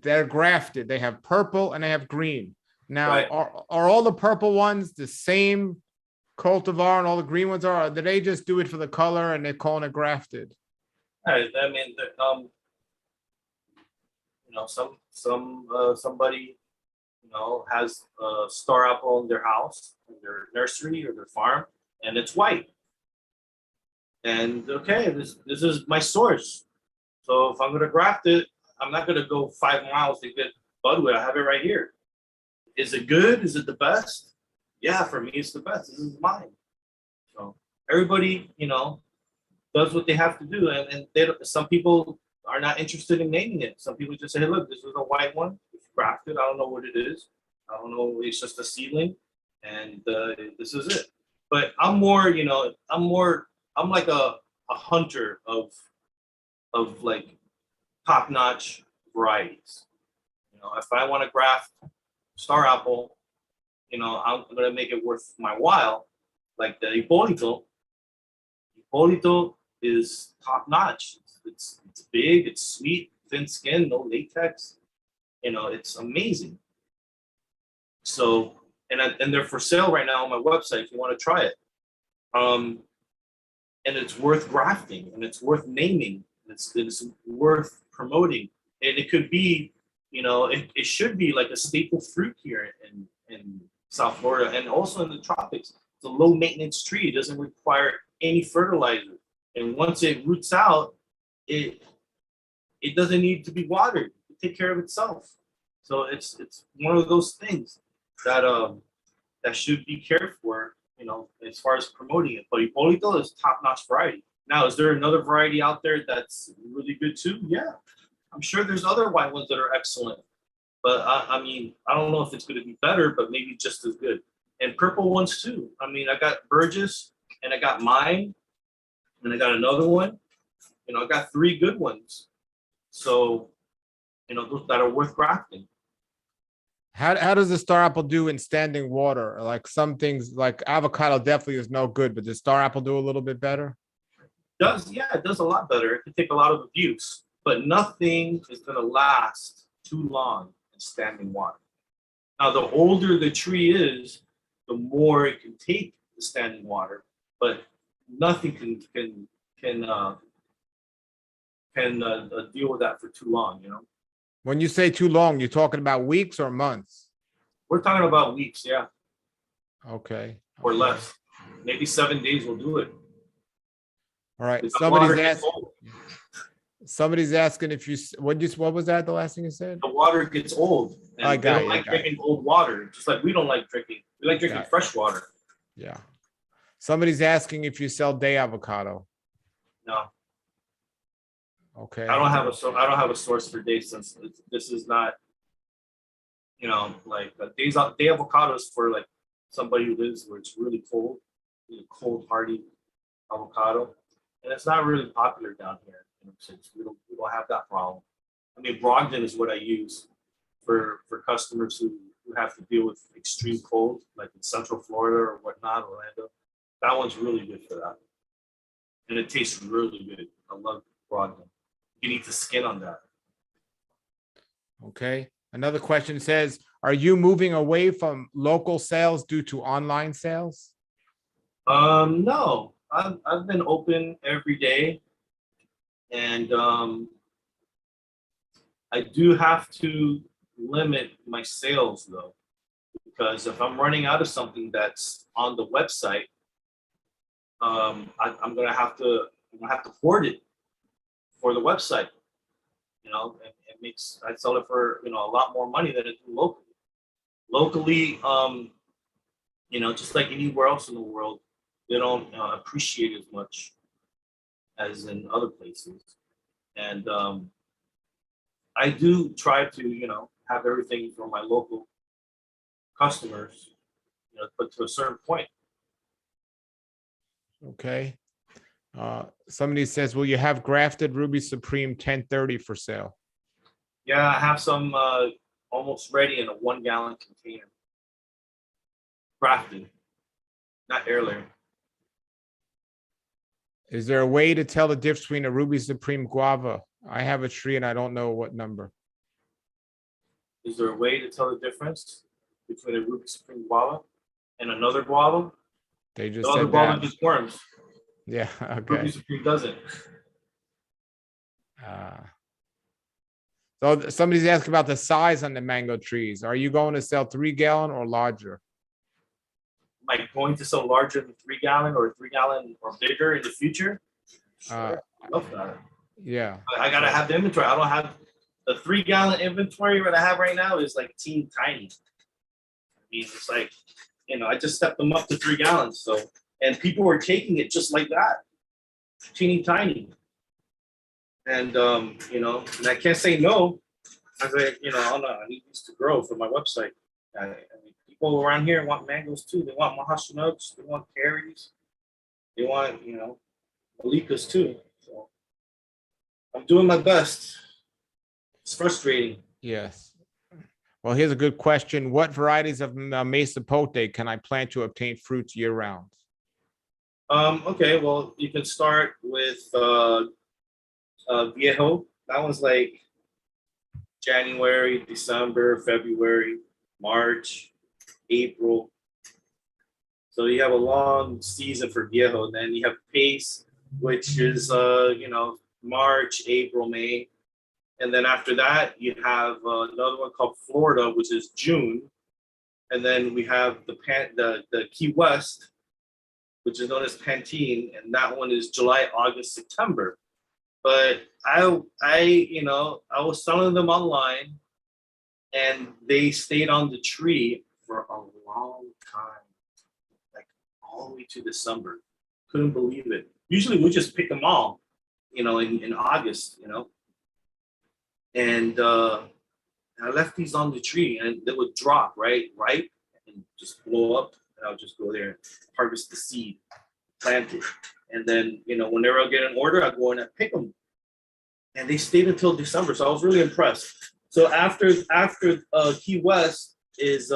They're grafted. They have purple and they have green. Now, Right. are all the purple ones the same cultivar and all the green ones are? Or do they just do it for the color and they're calling it grafted? I mean, somebody, has a star apple in their house, in their nursery or their farm, and it's white. And okay, this is my source. So if I'm gonna graft it, I'm not gonna go 5 miles to get budwood. I have it right here. Is it good? Is it the best? Yeah, for me, it's the best. This is mine. So everybody, does what they have to do, and some people are not interested in naming it. Some people just say, hey, look, this is a white one. It's grafted. I don't know what it is. I don't know. It's just a seedling, and this is it. But I'm more, I'm like a hunter of like top-notch varieties. If I want to graft star apple, I'm gonna make it worth my while. Like the Hipólito. Hipólito is top-notch. It's big, it's sweet, thin skin, no latex. It's amazing. So, and they're for sale right now on my website if you want to try it. And it's worth grafting, and it's worth naming, and it's worth promoting. And it could be, it should be like a staple fruit here in South Florida, and also in the tropics. It's a low maintenance tree. It doesn't require any fertilizer. And once it roots out, it doesn't need to be watered. It take care of itself. So it's one of those things that that should be cared for, as far as promoting it. But Hipólito is top-notch variety. Now, is there another variety out there that's really good too? Yeah, I'm sure there's other white ones that are excellent. But I mean, I don't know if it's going to be better, but maybe just as good. And purple ones too. I mean, I got Burgess, and I got mine, and I got another one. I got 3 good ones. So, those that are worth grafting. How does the star apple do in standing water? Like some things, like avocado definitely is no good, but does star apple do a little bit better? It does a lot better. It can take a lot of abuse, but nothing is going to last too long in standing water. Now, the older the tree is, the more it can take the standing water, but nothing can deal with that for too long. When you say too long, you're talking about weeks or months? We're talking about weeks, yeah. Okay. Or less. Maybe 7 days will do it. All right. Somebody's asking if you, what was that? The last thing you said? The water gets old. And I got they don't like drinking old water, just like we don't like drinking. We like drinking fresh water. Yeah. Somebody's asking if you sell day avocado. No. Okay. I don't have a source for day, since this is not, like day avocados for like somebody who lives where it's really cold, cold hardy avocado, and it's not really popular down here. Since we don't have that problem. I mean, Brogdon is what I use for customers who have to deal with extreme cold, like in Central Florida or whatnot, Orlando. That one's really good for that, and it tastes really good. I love Brogdon. You can eat the skin on that. Okay. Another question says, are you moving away from local sales due to online sales? No, I've been open every day, and I do have to limit my sales though, because if I'm running out of something that's on the website, I'm gonna have to hoard it for the website. It makes I sell it for a lot more money than it do locally. Locally, just like anywhere else in the world, they don't appreciate as much as in other places, and I do try to have everything for my local customers, but to a certain point. Okay. Somebody says, will you have grafted Ruby Supreme 1030 for sale? Yeah, I have some almost ready in a 1 gallon container. Grafted, not airlayer. Is there a way to tell the difference between a Ruby Supreme Guava? I have a tree and I don't know what number. Is there a way to tell the difference between a Ruby Supreme Guava and another Guava? They just The other said Guava that. just worms. Yeah, Ruby okay. Supreme doesn't. So somebody's asking about the size on the mango trees. Are you going to sell 3 gallon or larger? Am I going to sell larger than 3 gallon or 3 gallon or bigger in the future? Sure, I love that. Yeah. I gotta have the inventory. I don't have the 3 gallon inventory that I have right now is like teeny tiny. I mean, it's like, I just stepped them up to 3 gallons. So, and people were taking it just like that, teeny tiny. And, and I can't say no. I was like, oh no, I need these to grow for my website. I mean, people around here want mangoes too. They want mahashinoks. They want cherries. They want, malikas too. So I'm doing my best. It's frustrating. Yes. Well, here's a good question. What varieties of Mesopote can I plant to obtain fruits year round? Okay, well, you can start with Viejo. That one's like January, December, February, March, April. So you have a long season for Viejo. Then you have Pace, which is March, April, May. And then after that, you have another one called Florida, which is June. And then we have the Key West, which is known as Pantene, and that one is July, August, September. But I was selling them online, and they stayed on the tree for a long time, like all the way to December. Couldn't believe it. Usually we just pick them all, in August, And I left these on the tree, and they would drop ripe, and just blow up. And I would just go there and harvest the seed, plant it, and then whenever I get an order, I go in and pick them. And they stayed until December, so I was really impressed. So after Key West is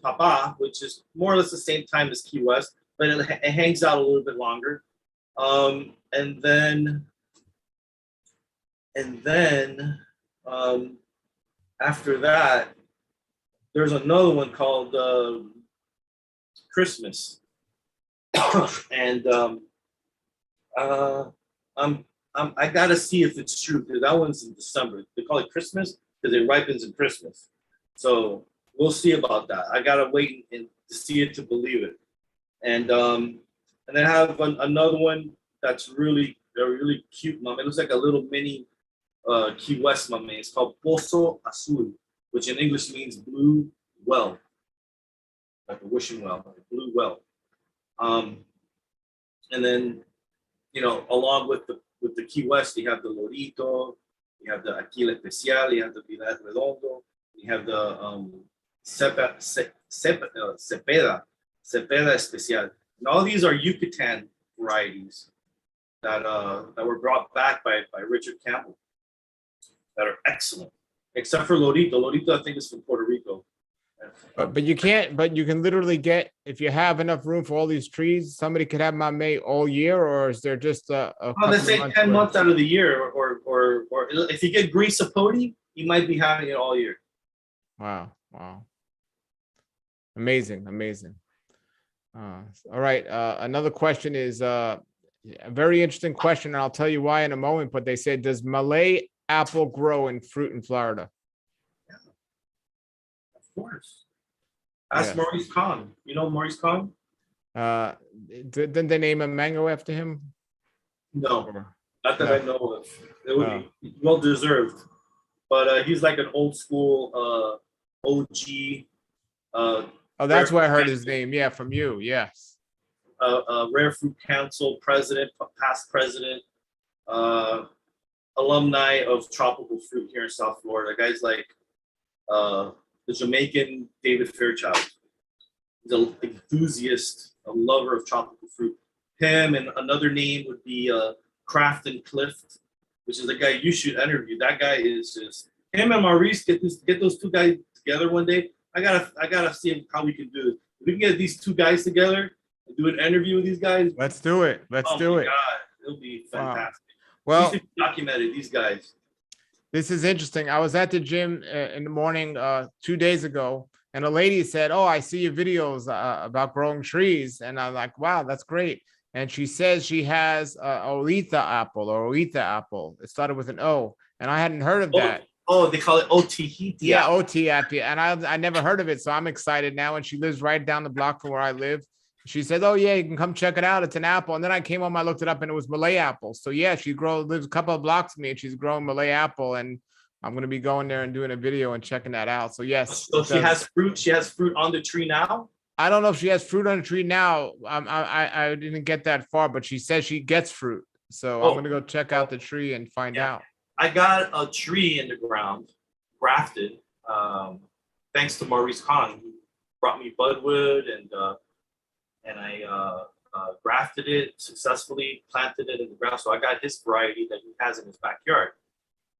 Papa, which is more or less the same time as Key West, but it hangs out a little bit longer. And then after that, there's another one called Christmas, and I gotta see if it's true because that one's in December. They call it Christmas because it ripens in Christmas. So we'll see about that. I gotta wait and to see it to believe it. And then I have another one that's really cute, mom. It looks like a little mini Key West, mom. It's called Pozo Azul, which in English means blue well, like a wishing well, like a blue well. And then along with the Key West, you have the Lorito, you have the Aquila Especial, you have the Pilar Redondo, you have the Cepeda Especial. And all these are Yucatan varieties that were brought back by Richard Campbell that are excellent. Except for Lorito. Lorito, I think, is from Puerto Rico. But you can't, but you can literally get, if you have enough room for all these trees, somebody could have Malay all year, or is there just a couple let's say of months 10 where- months out of the year, or if you get green Sapote, you might be having it all year. Wow. Amazing. All right. Another question is a very interesting question, and I'll tell you why in a moment, but they said, does Malay apple grow in fruit in Florida? Of course. Ask Yes. Maurice Kahn. You know Maurice Kahn? Didn't they name a mango after him? No, Or- not that No. I know of. It would be well deserved. But he's like an old school OG. Oh, that's Rare where I heard Fruit his name. Yeah, from you. Yes. Rare Fruit Council president, past president, alumni of tropical fruit here in South Florida. Guys like the Jamaican David Fairchild. He's an enthusiast, a lover of tropical fruit. Him, and another name would be Craft and Clift, which is a guy you should interview. That guy is just him and Maurice. Get those two guys together one day. I gotta see how we can do it. If we can get these two guys together and do an interview with these guys, Let's do it. Let's do it. God, it'll be fantastic. Well, Documented these guys. this is interesting. I was at the gym in the morning 2 days ago, and a lady said, "Oh, I see your videos about growing trees," and I'm like, "Wow, that's great." And she says she has Oletha apple. It started with an O, and I hadn't heard of that. Oh, they call it Otihiti. Yeah, OT apple, and I never heard of it, so I'm excited now. And she lives right down the block from where I live. She said, "Oh yeah, you can come check it out. It's an apple." And then I came home, I looked it up, and it was Malay apple. So yeah, lives a couple of blocks from me, and she's growing Malay apple. And I'm gonna be going there and doing a video and checking that out. So yes. So she has fruit. She has fruit on the tree now. I don't know if she has fruit on the tree now. I didn't get that far, but she says she gets fruit. So I'm gonna go check out the tree and find out. I got a tree in the ground, grafted, thanks to Maurice Kahn, who brought me budwood, and I grafted it successfully, planted it in the ground. So I got his variety that he has in his backyard,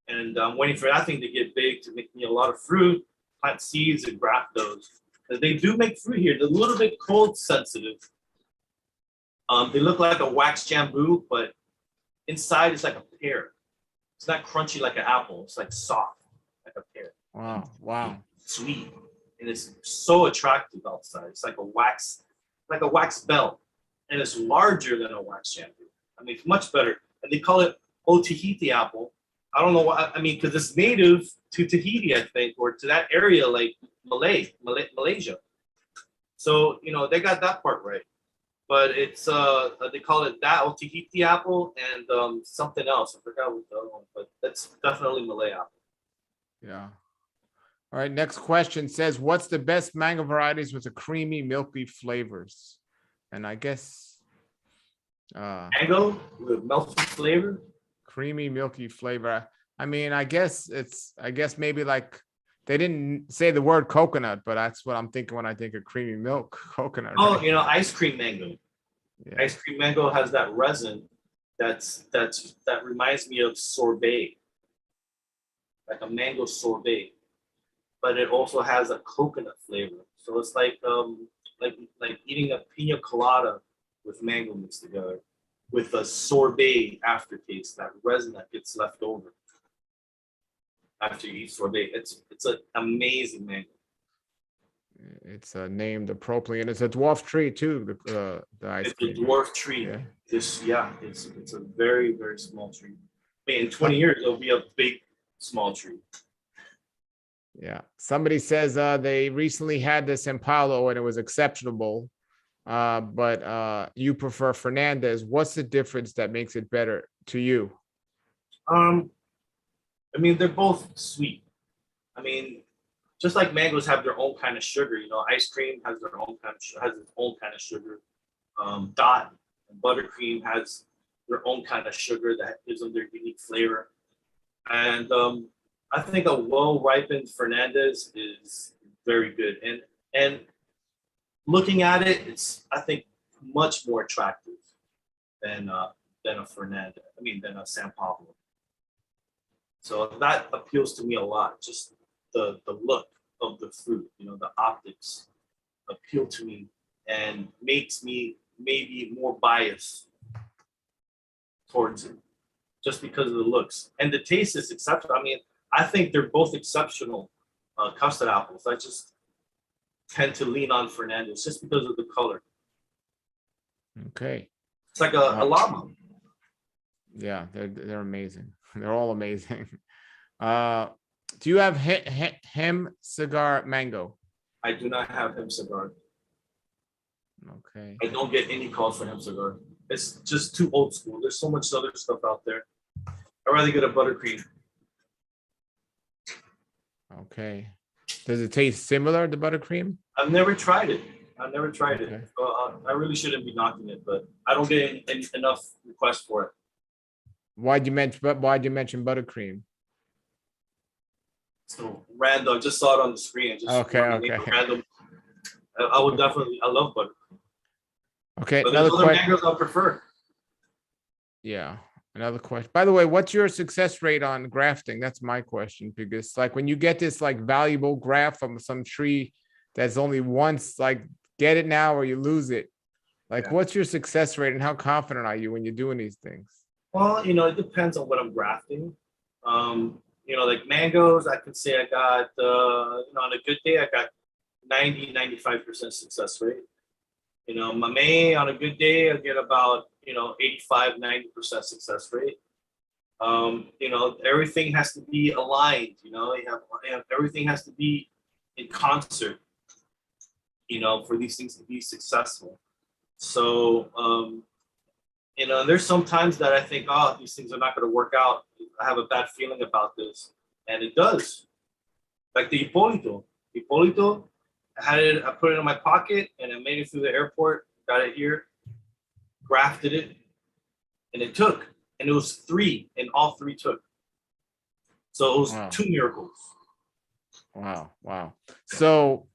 and I'm waiting for that thing to get big to make me a lot of fruit, plant seeds, and graft those. They do make fruit here. They're a little bit cold sensitive. They look like a wax jambu, but inside it's like a pear. It's not crunchy like an apple. It's like soft, like a pear. Wow. Sweet. And it's so attractive outside. It's like a wax belt. And it's larger than a wax jambu. I mean, it's much better. And they call it Otihiti apple. I don't know why. I mean, because it's native to Tahiti, I think, or to that area, like Malaysia. So, they got that part right. But it's they call it that Otihiti apple and something else. I forgot what the other one, but that's definitely Malay apple. Yeah. All right. Next question says, "What's the best mango varieties with the creamy, milky flavors?" And I guess mango with milky flavor. Creamy, milky flavor. I mean, I guess maybe like they didn't say the word coconut, but that's what I'm thinking when I think of creamy milk coconut. Oh, right? ice cream mango. Yeah. Ice cream mango has that resin that reminds me of sorbet, like a mango sorbet, but it also has a coconut flavor. So it's like eating a pina colada with mango mixed together, with a sorbet aftertaste, that resin that gets left over after you eat sorbet. It's an amazing mango. It's named appropriately, and it's a dwarf tree too. The ice cream. It's a dwarf tree. Yeah. It's a very, very small tree. I mean, in 20 years it'll be a big, small tree. Yeah. Somebody says they recently had this in Pablo and it was exceptional, but you prefer Fernandez. What's the difference that makes it better to you? I mean, they're both sweet. I mean, just like mangoes have their own kind of sugar, ice cream has its own kind of sugar. Dot and buttercream has their own kind of sugar that gives them their unique flavor. And I think a well-ripened Fernandez is very good. And looking at it, it's, I think, much more attractive than a Fernandez. I mean, than a San Pablo. So that appeals to me a lot. Just the look of the fruit, you know, the optics appeal to me and makes me maybe more biased towards it, just because of the looks. And the taste is exceptional. I mean, I think they're both exceptional custard apples. I just tend to lean on Fernandez just because of the color. Okay. It's like a llama. Yeah, they're amazing. They're all amazing. Do you have hem cigar mango? I do not have hemp cigar. Okay. I don't get any calls for hemp cigar. It's just too old school. There's so much other stuff out there. I'd rather get a buttercream. Okay. Does it taste similar to buttercream? I've never tried it. Okay. it. I really shouldn't be knocking it, but I don't get enough requests for it. Why'd you mention buttercream? So random. I just saw it on the screen. Okay. Random. I would definitely. I love buttercream. Okay. But Another there's other question. mangoes I prefer. Yeah. Another question. By the way, what's your success rate on grafting? That's my question, because like when you get this like valuable graft from some tree that's only once, like get it now or you lose it. Like, Yeah. what's your success rate and how confident are you when you're doing these things? Well, you know, it depends on what I'm grafting. You know, like mangoes, I could say I got, you know, on a good day, I got 90-95% success rate. You know, Malay, on a good day, I get about, you know, 85-90% success rate. You know, everything has to be aligned, you know, everything has to be in concert, you know, for these things to be successful. So, you know, there's some times that I think, oh, these things are not going to work out. I have a bad feeling about this. And it does. Like the Hipólito. I put it in my pocket and I made it through the airport, got it here, grafted it, and it took. And it was 3, and all 3 took. So it was Wow. 2 miracles. Wow. So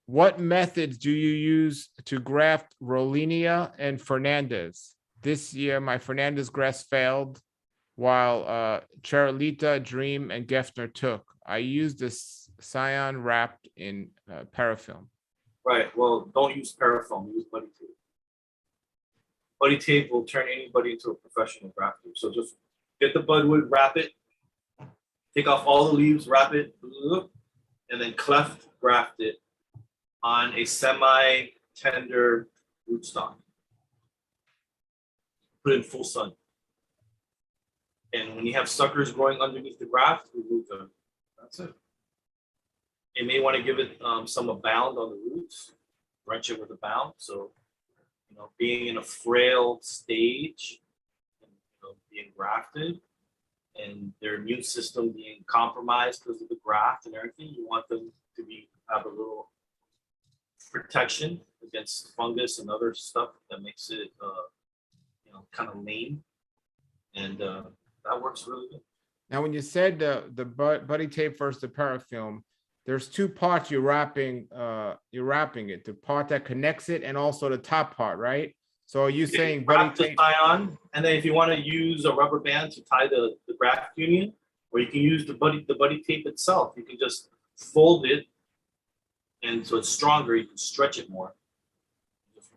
what methods do you use to graft Rollinia and Fernandez? This year, my Fernandez graft failed, while Charolita, Dream, and Geffner took. I used this Scion wrapped in parafilm. Right. Well, don't use parafilm. Use buddy tape. Buddy tape will turn anybody into a professional grafter. So just get the budwood, wrap it, take off all the leaves, wrap it, and then cleft graft it on a semi-tender rootstock. Put it in full sun. And when you have suckers growing underneath the graft, remove them. That's it. You may want to give it some abound on the roots, drench it with abound. So, you know, being in a frail stage, and, you know, being grafted, and their immune system being compromised because of the graft and everything, you want them to have a little protection against fungus and other stuff that makes it, you know, kind of lame, and that works really good. Now, when you said the buddy tape versus the parafilm, there's 2 parts you're wrapping it, the part that connects it and also the top part, right? So are you saying buddy tape? Tie on, and then if you want to use a rubber band to tie the graft union, or you can use the buddy tape itself. You can just fold it, and so it's stronger. You can stretch it more. Just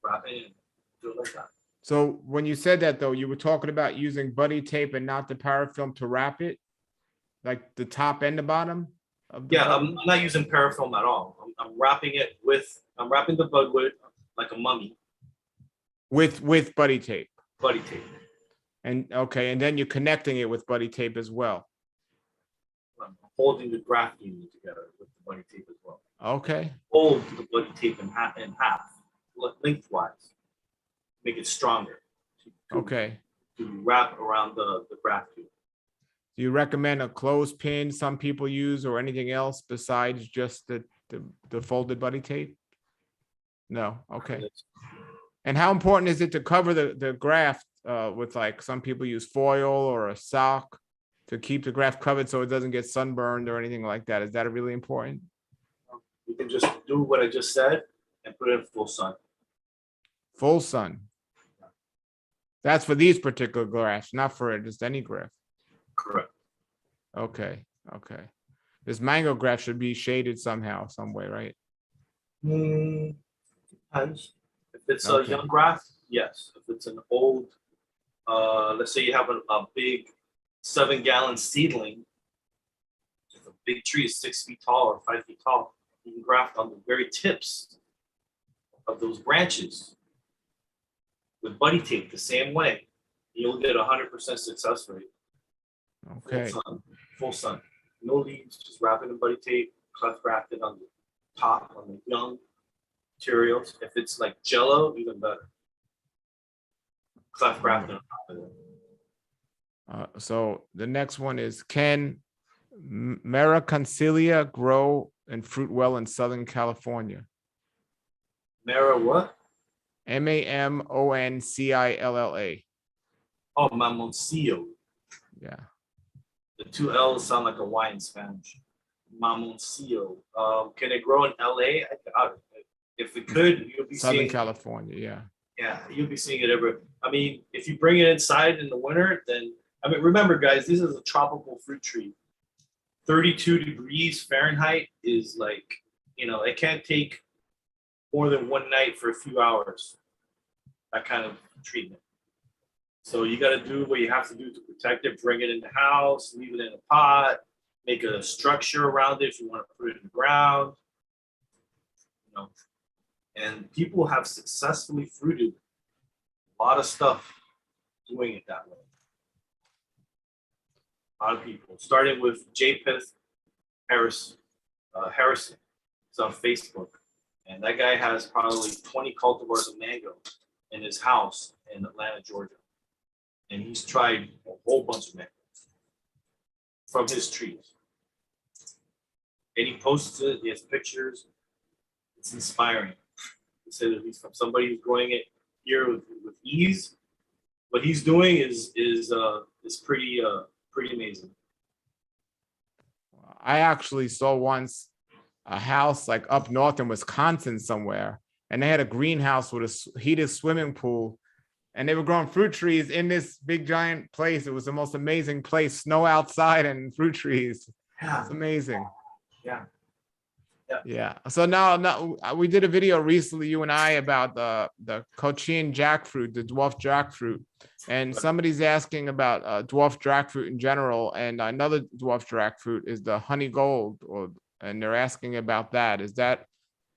wrap it and do it like that. So when you said that, though, you were talking about using buddy tape and not the parafilm to wrap it, like the top and the bottom of the Yeah, buddy? I'm not using parafilm at all. I'm wrapping the budwood like a mummy. With buddy tape. Buddy tape. And okay, and then you're connecting it with buddy tape as well. I'm holding the graft union together with the buddy tape as well. Okay. Hold the buddy tape in half, lengthwise. Make it stronger. Okay. To wrap around the graft union. Do you recommend a clothespin some people use or anything else besides just the folded buddy tape? No. Okay. And how important is it to cover the graft with, like, some people use foil or a sock to keep the graft covered so it doesn't get sunburned or anything like that? Is that really important? You can just do what I just said and put it in full sun. Full sun. That's for these particular grafts, not for just any graft. Correct. Okay. Okay. This mango graft should be shaded somehow, some way, right? Depends. If it's Okay. a young graft, yes. If it's an old, let's say you have a big 7-gallon seedling, if a big tree is 6 feet tall or 5 feet tall, you can graft on the very tips of those branches with buddy tape the same way. You'll get 100% success rate. Okay. Full sun. Full sun. No leaves, just wrap it in buddy tape, cleft grafted on the top, on the young materials. If it's like jello, even better. Cleft grafted on top of it. So the next one is, can Concilia grow and fruit well in Southern California? Mara what? Mamoncilla. Oh, Mamoncillo. Yeah. The 2 L's sound like a Y in Spanish. Mamoncillo. Can it grow in LA? I doubt it. If it could, you'll be Southern seeing. California, yeah. Yeah, you'll be seeing it everywhere. I mean, if you bring it inside in the winter, then I mean, remember, guys, this is a tropical fruit tree. 32 degrees Fahrenheit is like, it can't take more than one night for a few hours. That kind of treatment. So you got to do what you have to do to protect it. Bring it in the house, leave it in a pot, make a structure around it if you want to put it in the ground. And people have successfully fruited a lot of stuff doing it that way. A lot of people, starting with Japheth Harrison. It's on Facebook. And that guy has probably 20 cultivars of mango in his house in Atlanta, Georgia. And he's tried a whole bunch of mango from his trees. And he posts it, he has pictures. It's inspiring. He said that he's from somebody who's growing it here with ease. What he's doing is pretty amazing. I actually saw once a house like up north in Wisconsin somewhere, and they had a greenhouse with a heated swimming pool, and they were growing fruit trees in this big giant place. It was the most amazing place, snow outside and fruit trees. Yeah. It's amazing. Yeah. Yeah. So now we did a video recently, you and I, about the Cochin jackfruit, the dwarf jackfruit, and somebody's asking about dwarf jackfruit in general, and another dwarf jackfruit is the honey gold, and they're asking about that. Is that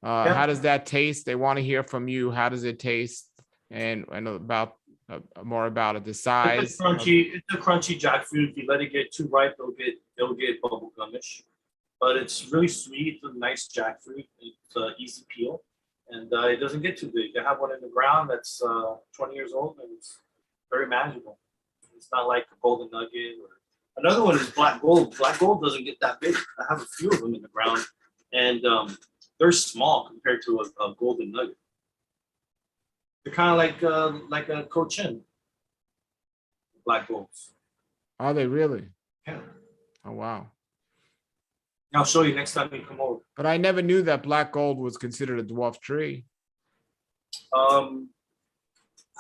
how does that taste? They want to hear from you. How does it taste? And about more about it, the size. It's a crunchy jackfruit. If you let it get too ripe, it'll get bubble gummish. But it's really sweet. It's a nice jackfruit. It's easy peel, and it doesn't get too big. I have one in the ground that's 20 years old, and it's very manageable. It's not like a golden nugget. Or another one is black gold. Black gold doesn't get that big. I have a few of them in the ground, and they're small compared to a golden nugget. They're kind of like a Cochin. Black golds. Are they really? Yeah. Oh wow. I'll show you next time you come over. But I never knew that black gold was considered a dwarf tree. I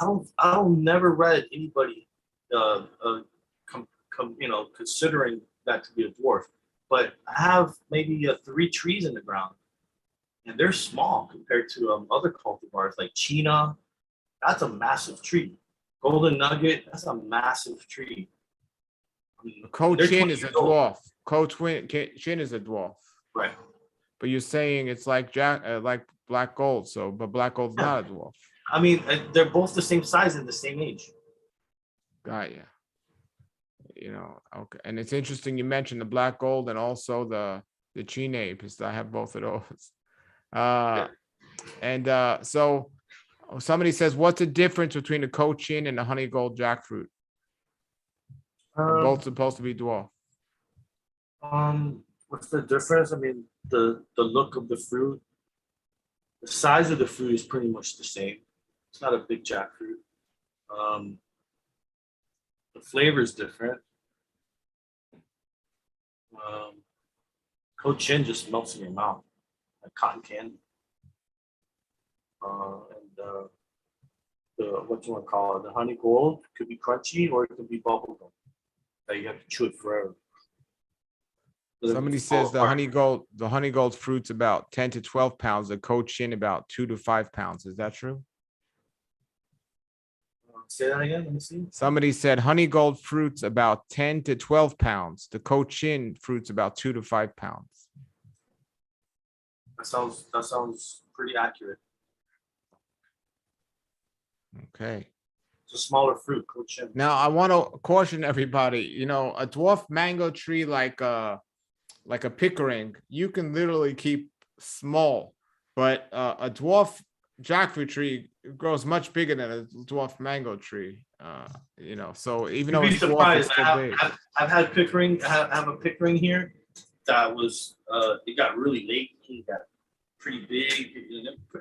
don't never read anybody considering that to be a dwarf. But I have maybe 3 trees in the ground, and they're small compared to other cultivars like China. That's a massive tree. Golden Nugget, that's a massive tree. I mean, Cochin is a dwarf. Cochin is a dwarf. Right. But you're saying it's like like black gold. So, but black gold's not a dwarf. I mean, they're both the same size and the same age. Got you. Okay. And it's interesting you mentioned the black gold and also the Chine, because I have both of those. So somebody says, what's the difference between the Cochin and the honey gold jackfruit? They're both supposed to be dwarf. What's the difference? I mean, the look of the fruit, the size of the fruit is pretty much the same. It's not a big jackfruit. The flavor is different. Cochin just melts in your mouth. like cotton candy. The what you want to call it, the honey gold could be crunchy or it could be bubble gum that you have to chew it forever. Somebody says the honey gold fruit's about 10 to 12 pounds, the cochin about 2 to 5 pounds. Is that true? Say that again. Let me see. Somebody said honey gold fruit's about 10 to 12 pounds. The cochin fruit's about 2 to 5 pounds. That sounds pretty accurate. Okay. It's a smaller fruit, cochin. Now I want to caution everybody, you know, a dwarf mango tree like a Pickering, you can literally keep small, but a dwarf jackfruit tree grows much bigger than a dwarf mango tree. You know, so even though it's dwarf, it's still big. I've had Pickering. I have a Pickering here that was it got really late. He got pretty big.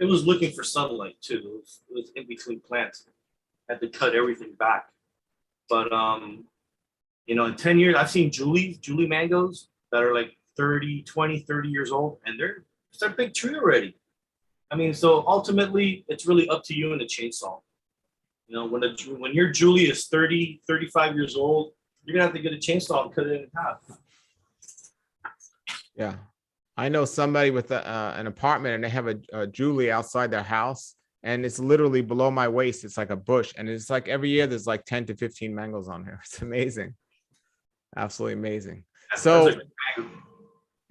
It was looking for sunlight too. It was in between plants. Had to cut everything back. But you know, in 10 years, I've seen Julie mangoes that are like 30 years old, and it's a big tree already. I mean, so ultimately, it's really up to you and the chainsaw. You know, when your Julie is 30, 35 years old, you're gonna have to get a chainsaw and cut it in half. Yeah, I know somebody with an apartment, and they have a Julie outside their house, and it's literally below my waist. It's like a bush, and it's like every year there's like 10 to 15 mangoes on here. It's amazing, absolutely amazing. So.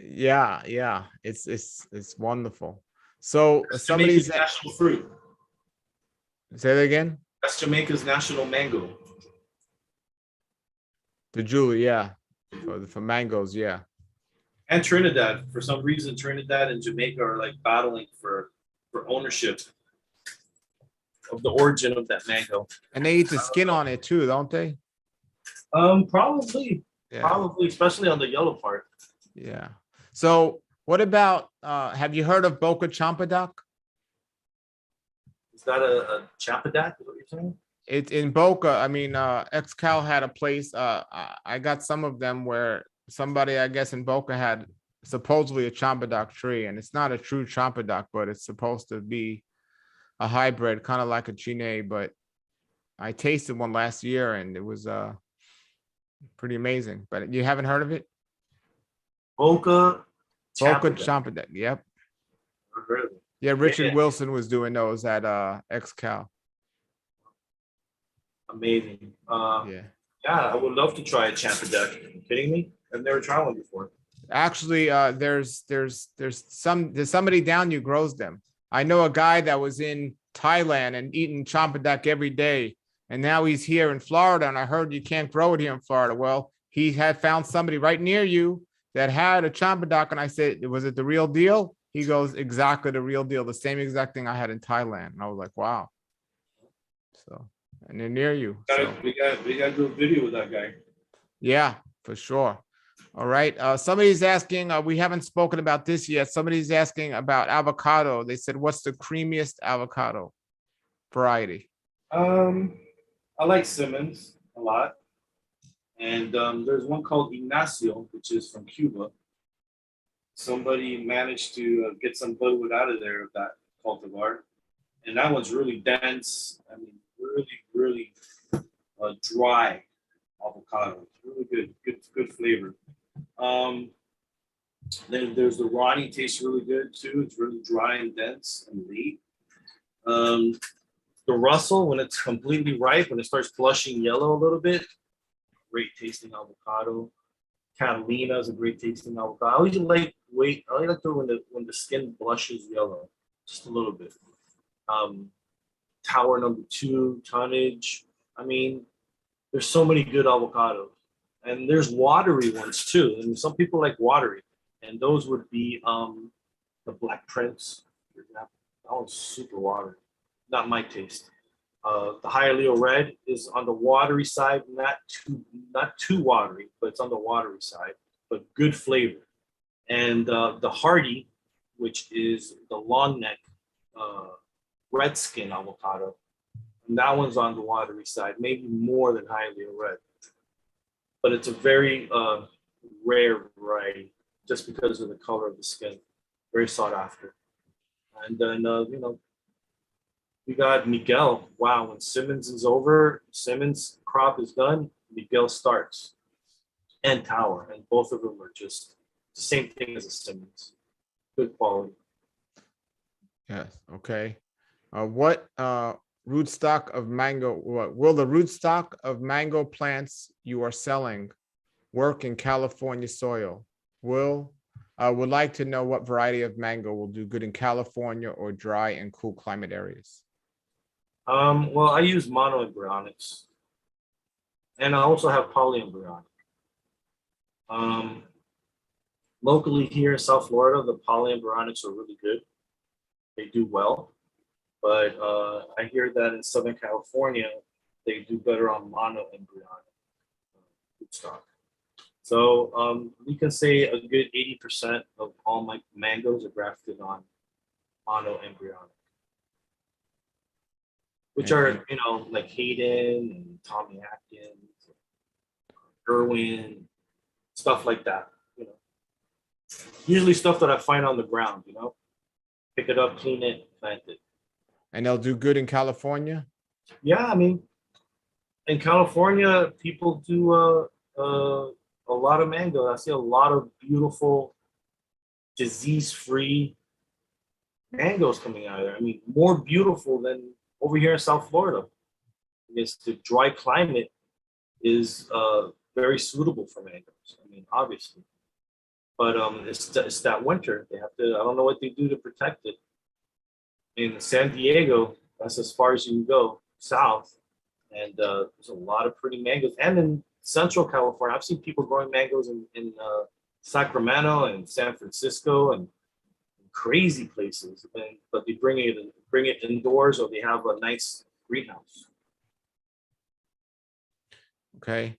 Yeah, it's wonderful. So somebody's national fruit. Say that again. That's Jamaica's national mango. The Julie, yeah, for mangoes, yeah. And Trinidad, for some reason, Trinidad and Jamaica are like battling for ownership of the origin of that mango. And they eat the skin on it too, don't they? Probably, especially on the yellow part. Yeah. So what about, have you heard of Boca Champadak? Is that a Champadak, is what you're saying? It's in Boca. I mean, Xcal had a place, I got some of them where somebody, I guess in Boca had supposedly a Champadak tree, and it's not a true Champadak, but it's supposed to be a hybrid, kind of like a Chine, but I tasted one last year and it was pretty amazing. But you haven't heard of it? Boca Champadak. Yep. Really? Yeah, Richard Wilson was doing those at Xcal. Amazing. Yeah, I would love to try a Champadak. Are you kidding me? I've never tried one before. Actually, there's somebody down who grows them. I know a guy that was in Thailand and eating Champadak every day, and now he's here in Florida, and I heard you can't grow it here in Florida. Well, he had found somebody right near you that had a Champadak, and I said, was it the real deal? He goes, exactly the real deal, the same exact thing I had in Thailand. And I was like, wow. So, and they're near you. We got to do a video with that guy. Yeah, for sure. All right. Somebody's asking, we haven't spoken about this yet. Somebody's asking about avocado. They said, what's the creamiest avocado variety? I like Simmons a lot. And there's one called Ignacio, which is from Cuba. Somebody managed to get some fluid out of there of that cultivar. And that one's really dense. I mean, really dry avocado. It's really good flavor. Then there's the Ronnie, tastes really good too. It's really dry and dense and late. The Russell, when it's completely ripe, when it starts flushing yellow a little bit, great tasting avocado. Catalina is a great tasting avocado. I always like when the skin blushes yellow, just a little bit. Tower number 2, tonnage. I mean, there's so many good avocados. And there's watery ones too. And some people like watery. And those would be the Black Prince, for example. That one's super watery. Not my taste. The Hialeah Red is on the watery side, not too watery, but it's on the watery side, but good flavor. And the Hardy, which is the long neck red skin avocado, and that one's on the watery side, maybe more than Hialeah Red. But it's a very rare variety just because of the color of the skin. very sought after. And then we got Miguel. Wow, when Simmons is over, Simmons crop is done, Miguel starts, and Tower, and both of them are just the same thing as a Simmons, good quality. Yes. Okay. What rootstock of mango? What will the rootstock of mango plants you are selling work in California soil? Would like to know what variety of mango will do good in California or dry and cool climate areas. Well, I use monoembryonics, and I also have polyembryonic. Locally here in South Florida, the polyembryonics are really good. They do well, but I hear that in Southern California, they do better on monoembryonic rootstock. So we can say a good 80% of all my mangoes are grafted on monoembryonic, which are, like Hayden and Tommy Atkins, Irwin, stuff like that. Usually stuff that I find on the ground. Pick it up, clean it, plant it. And they'll do good in California? Yeah, I mean, in California, people do a lot of mango. I see a lot of beautiful, disease-free mangoes coming out of there. I mean, more beautiful than over here in South Florida. Because the dry climate is very suitable for mangoes. I mean, obviously. But it's that winter. They have to, I don't know what they do to protect it. In San Diego, that's as far as you can go south. And there's a lot of pretty mangoes. And in Central California, I've seen people growing mangoes in Sacramento and San Francisco and crazy places. But they bring it indoors, or they have a nice greenhouse. Okay.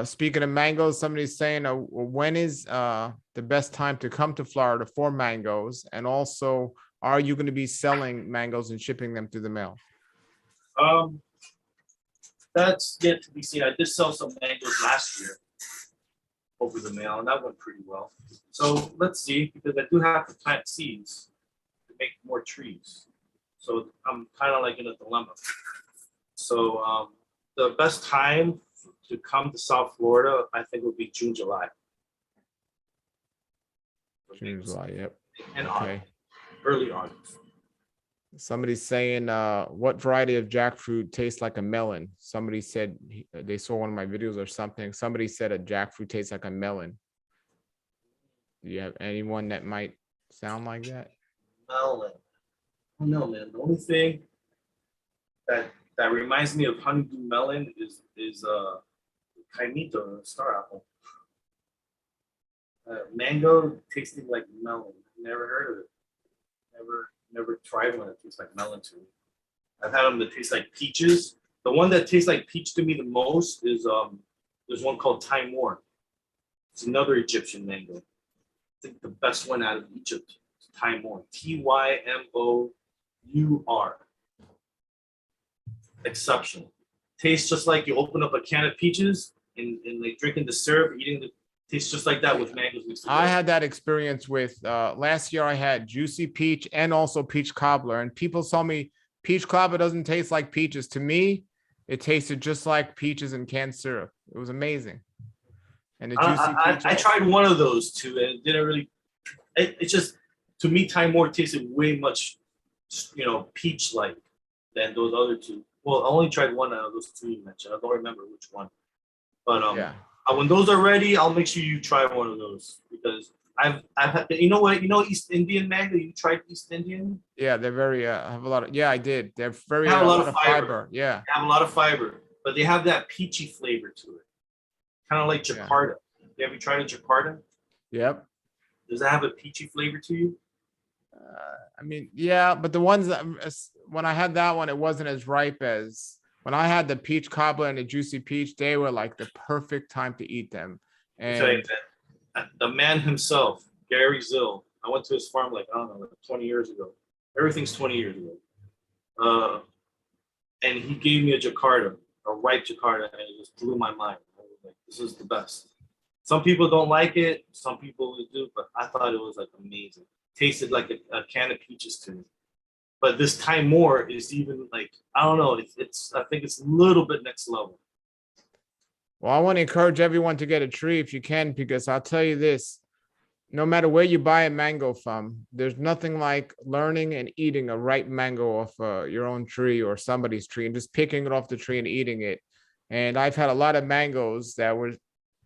Speaking of mangoes, somebody's saying, when is the best time to come to Florida for mangoes? And also, are you going to be selling mangoes and shipping them through the mail? That's yet to be seen. I did sell some mangoes last year over the mail, and that went pretty well. So let's see, because I do have to plant seeds to make more trees. So I'm kind of like in a dilemma. So the best time to come to South Florida, I think, would be June, July. June, July, yep. And okay. August, early August. Somebody's saying, what variety of jackfruit tastes like a melon? Somebody said they saw one of my videos or something. Somebody said a jackfruit tastes like a melon. Do you have anyone that might sound like that? Melon. I don't know, man. The only thing that reminds me of honeydew melon is Caimito, star apple. Mango tasting like melon. Never heard of it. Never tried one that tastes like melon to me. I've had them that taste like peaches. The one that tastes like peach to me the most is there's one called Timor. It's another Egyptian mango. I think the best one out of Egypt is Timor. Tymor. Exceptional. Tastes just like you open up a can of peaches and like drinking the syrup, eating the tastes just like that with mangoes mixed together. I had that experience with last year. I had juicy peach and also peach cobbler, and people told me peach cobbler doesn't taste like peaches. To me, it tasted just like peaches and canned syrup. It was amazing. And the juicy peach. I tried one of those too, and it didn't really. It just, to me, Timor tasted way much, peach like than those other two. Well, I only tried one out of those two you mentioned. I don't remember which one. But yeah. When those are ready, I'll make sure you try one of those, because I've had, East Indian mango. You tried East Indian? Yeah, they're very have a lot of. Yeah, I did. They're very have a lot of fiber. Yeah, they have a lot of fiber, but they have that peachy flavor to it, kind of like Jakarta. Yeah. Have you tried a Jakarta? Yep. Does that have a peachy flavor to you? I mean, yeah, but the ones that when I had that one, it wasn't as ripe as when I had the peach cobbler and the juicy peach. They were like the perfect time to eat them. And the man himself, Gary Zill, I went to his farm like 20 years ago. Everything's 20 years ago. And he gave me a Jakarta, a ripe Jakarta, and it just blew my mind. I was like, this is the best. Some people don't like it, some people do, but I thought it was like amazing. tasted like a can of peaches to me. But this time more is even like, I don't know. It's I think it's a little bit next level. Well, I want to encourage everyone to get a tree if you can, because I'll tell you this, no matter where you buy a mango from, there's nothing like learning and eating a ripe mango off your own tree or somebody's tree and just picking it off the tree and eating it. And I've had a lot of mangoes that were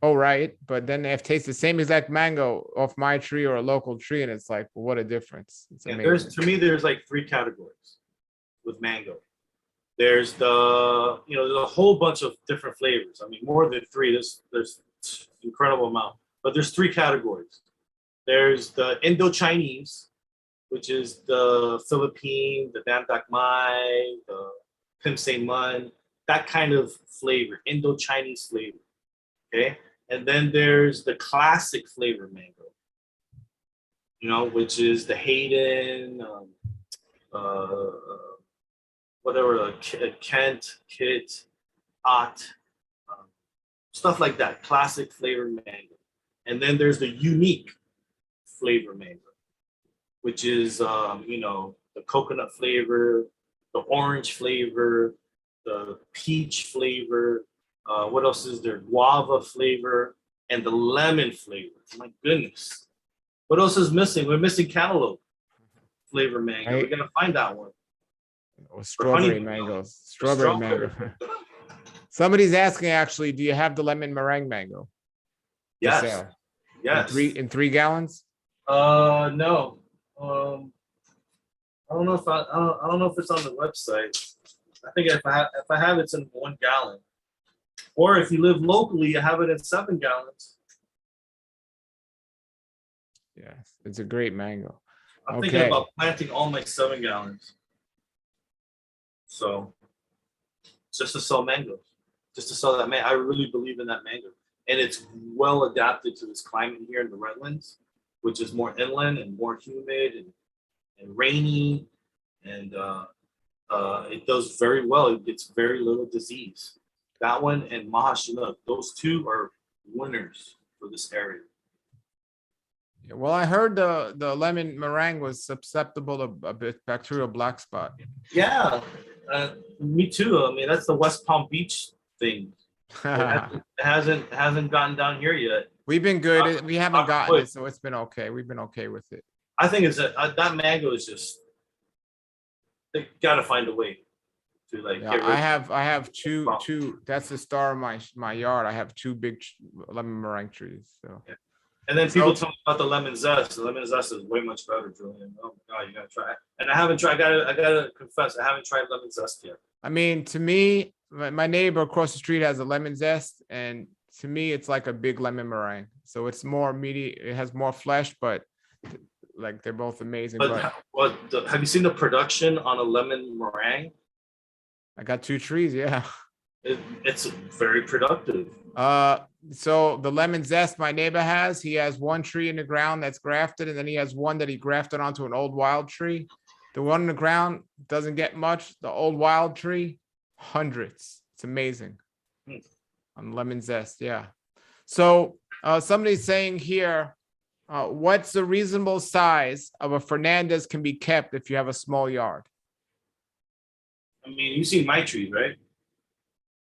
all right, but then they've tasted the same exact mango off my tree or a local tree, and it's like, well, what a difference. It's amazing. To me, there's like 3 categories with mango. There's the, there's a whole bunch of different flavors. I mean, more than 3. There's incredible amount, but there's 3 categories. There's the Indo-Chinese, which is the Philippine, the Nam Dak Mai, the Pim Say Mun, that kind of flavor, Indo-Chinese flavor. Okay. And then there's the classic flavor mango, which is the Hayden, whatever, Kent, Kit, Ott, stuff like that, classic flavor mango. And then there's the unique flavor mango, which is, the coconut flavor, the orange flavor, the peach flavor, what else is there? Guava flavor and the lemon flavor. My goodness. What else is missing? We're missing cantaloupe flavor mango. Right. We're going to find that one. Or strawberry mangoes. Strawberry mango. Somebody's asking, actually, do you have the lemon meringue mango? Yes. Yes. In 3 gallons? No. I don't know if I don't know if it's on the website. I think if I have it's in 1 gallon. Or if you live locally, you have it in 7 gallons. Yes, it's a great mango. I'm thinking about planting all my 7 gallons. So just to sell mangoes, just to sell that mango. I really believe in that mango. And it's well adapted to this climate here in the Redlands, which is more inland and more humid and rainy. And it does very well. It gets very little disease. That one and Mahashinook, those 2 are winners for this area. Yeah, well, I heard the lemon meringue was susceptible to a bit bacterial black spot. Yeah, me too. I mean, that's the West Palm Beach thing. It hasn't gotten down here yet. We've been good. We haven't gotten it, so it's been okay. We've been okay with it. I think it's that mango is just, they got to find a way. Yeah, I have two. That's the star of my yard. I have 2 big lemon meringue trees. So, yeah. And then people tell me about the lemon zest. The lemon zest is way much better, Julian. Oh my God, you gotta try it. And I haven't tried. I gotta confess, I haven't tried lemon zest yet. I mean, to me, my neighbor across the street has a lemon zest, and to me, it's like a big lemon meringue. So it's more meaty. It has more flesh, but like they're both amazing. But have you seen the production on a lemon meringue? I got 2 trees. Yeah. It's very productive. So the lemon zest my neighbor has, he has 1 tree in the ground that's grafted, and then he has 1 that he grafted onto an old wild tree. The one in the ground doesn't get much. The old wild tree, hundreds. It's amazing. On lemon zest, yeah. So somebody's saying here, what's the reasonable size of a Fernandez can be kept if you have a small yard? I mean, you see my trees, right?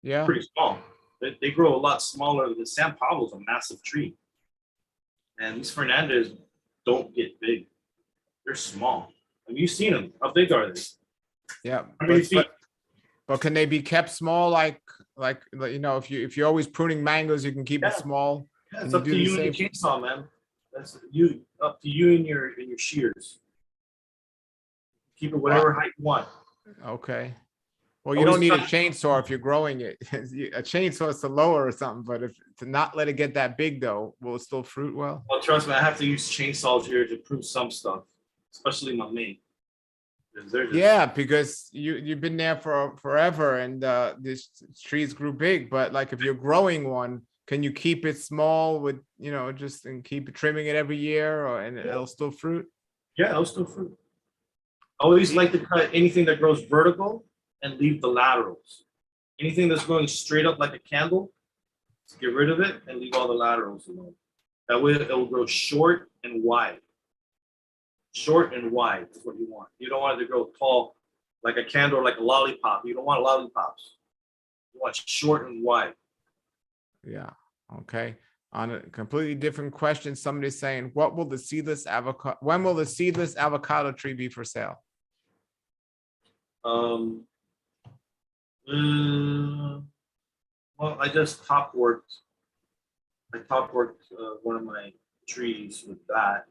Yeah. Pretty small. They grow a lot smaller. The San Pablo's a massive tree. And these Fernandez don't get big. They're small. Have you seen them? How big are they? Yeah. How many feet? But can they be kept small? Like if you're always pruning mangoes, you can keep it small. Yeah, it's up to you and your chainsaw, man. That's up to you and your shears. Keep it whatever height you want. Okay. Well, you don't need a chainsaw if you're growing it. A chainsaw is to lower or something, but to not let it get that big though, will it still fruit well? Well, trust me, I have to use chainsaws here to prune some stuff, especially my main. Yeah, because you've been there for forever, and these trees grew big. But like if you're growing one, can you keep it small with just and keep trimming it every year, and it'll still fruit? Yeah, it'll still fruit. I always like to cut anything that grows vertical and leave the laterals. Anything that's going straight up like a candle, get rid of it and leave all the laterals alone. That way it will grow short and wide. Short and wide is what you want. You don't want it to grow tall like a candle or like a lollipop. You don't want lollipops. You want short and wide. Yeah. Okay. On a completely different question, somebody's saying, what will the seedless avocado, when will the seedless avocado tree be for sale? Well, I just top worked. I top worked one of my trees with that,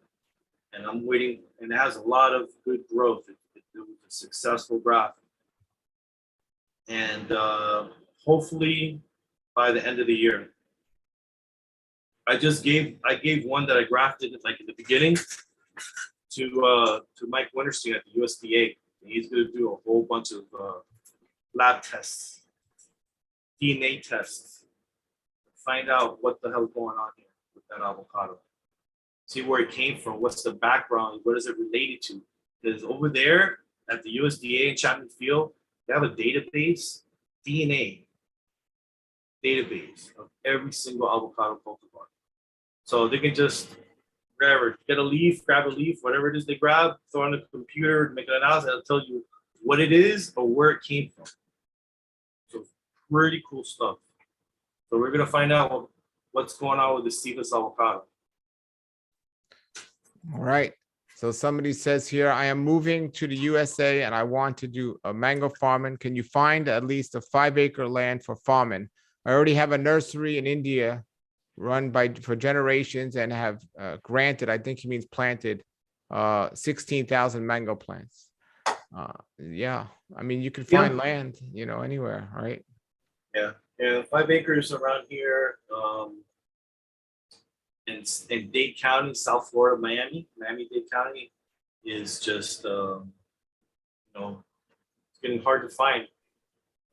and I'm waiting. And it has a lot of good growth. It was a successful graft, and hopefully by the end of the year. I gave one that I grafted like in the beginning to Mike Winterstein at the USDA. He's going to do a whole bunch of lab tests, DNA tests, find out what the hell's going on here with that avocado. See where it came from. What's the background? What is it related to? Because over there at the USDA in Chapman Field, they have a database, DNA database of every single avocado cultivar. So they can just get a leaf, grab a leaf, whatever it is they grab, throw it on the computer, make an analysis, and it'll tell you what it is or where it came from. So pretty cool stuff. So we're gonna find out what's going on with the seedless avocado. All right. So somebody says here, I am moving to the USA and I want to do a mango farming. Can you find at least a 5-acre land for farming? I already have a nursery in India run for generations and have granted, I think he means planted, 16,000 mango plants. Yeah, I mean, you can find land, anywhere, right? Yeah, 5 acres around here in Dade County, South Florida, Miami-Dade County is just, it's getting hard to find.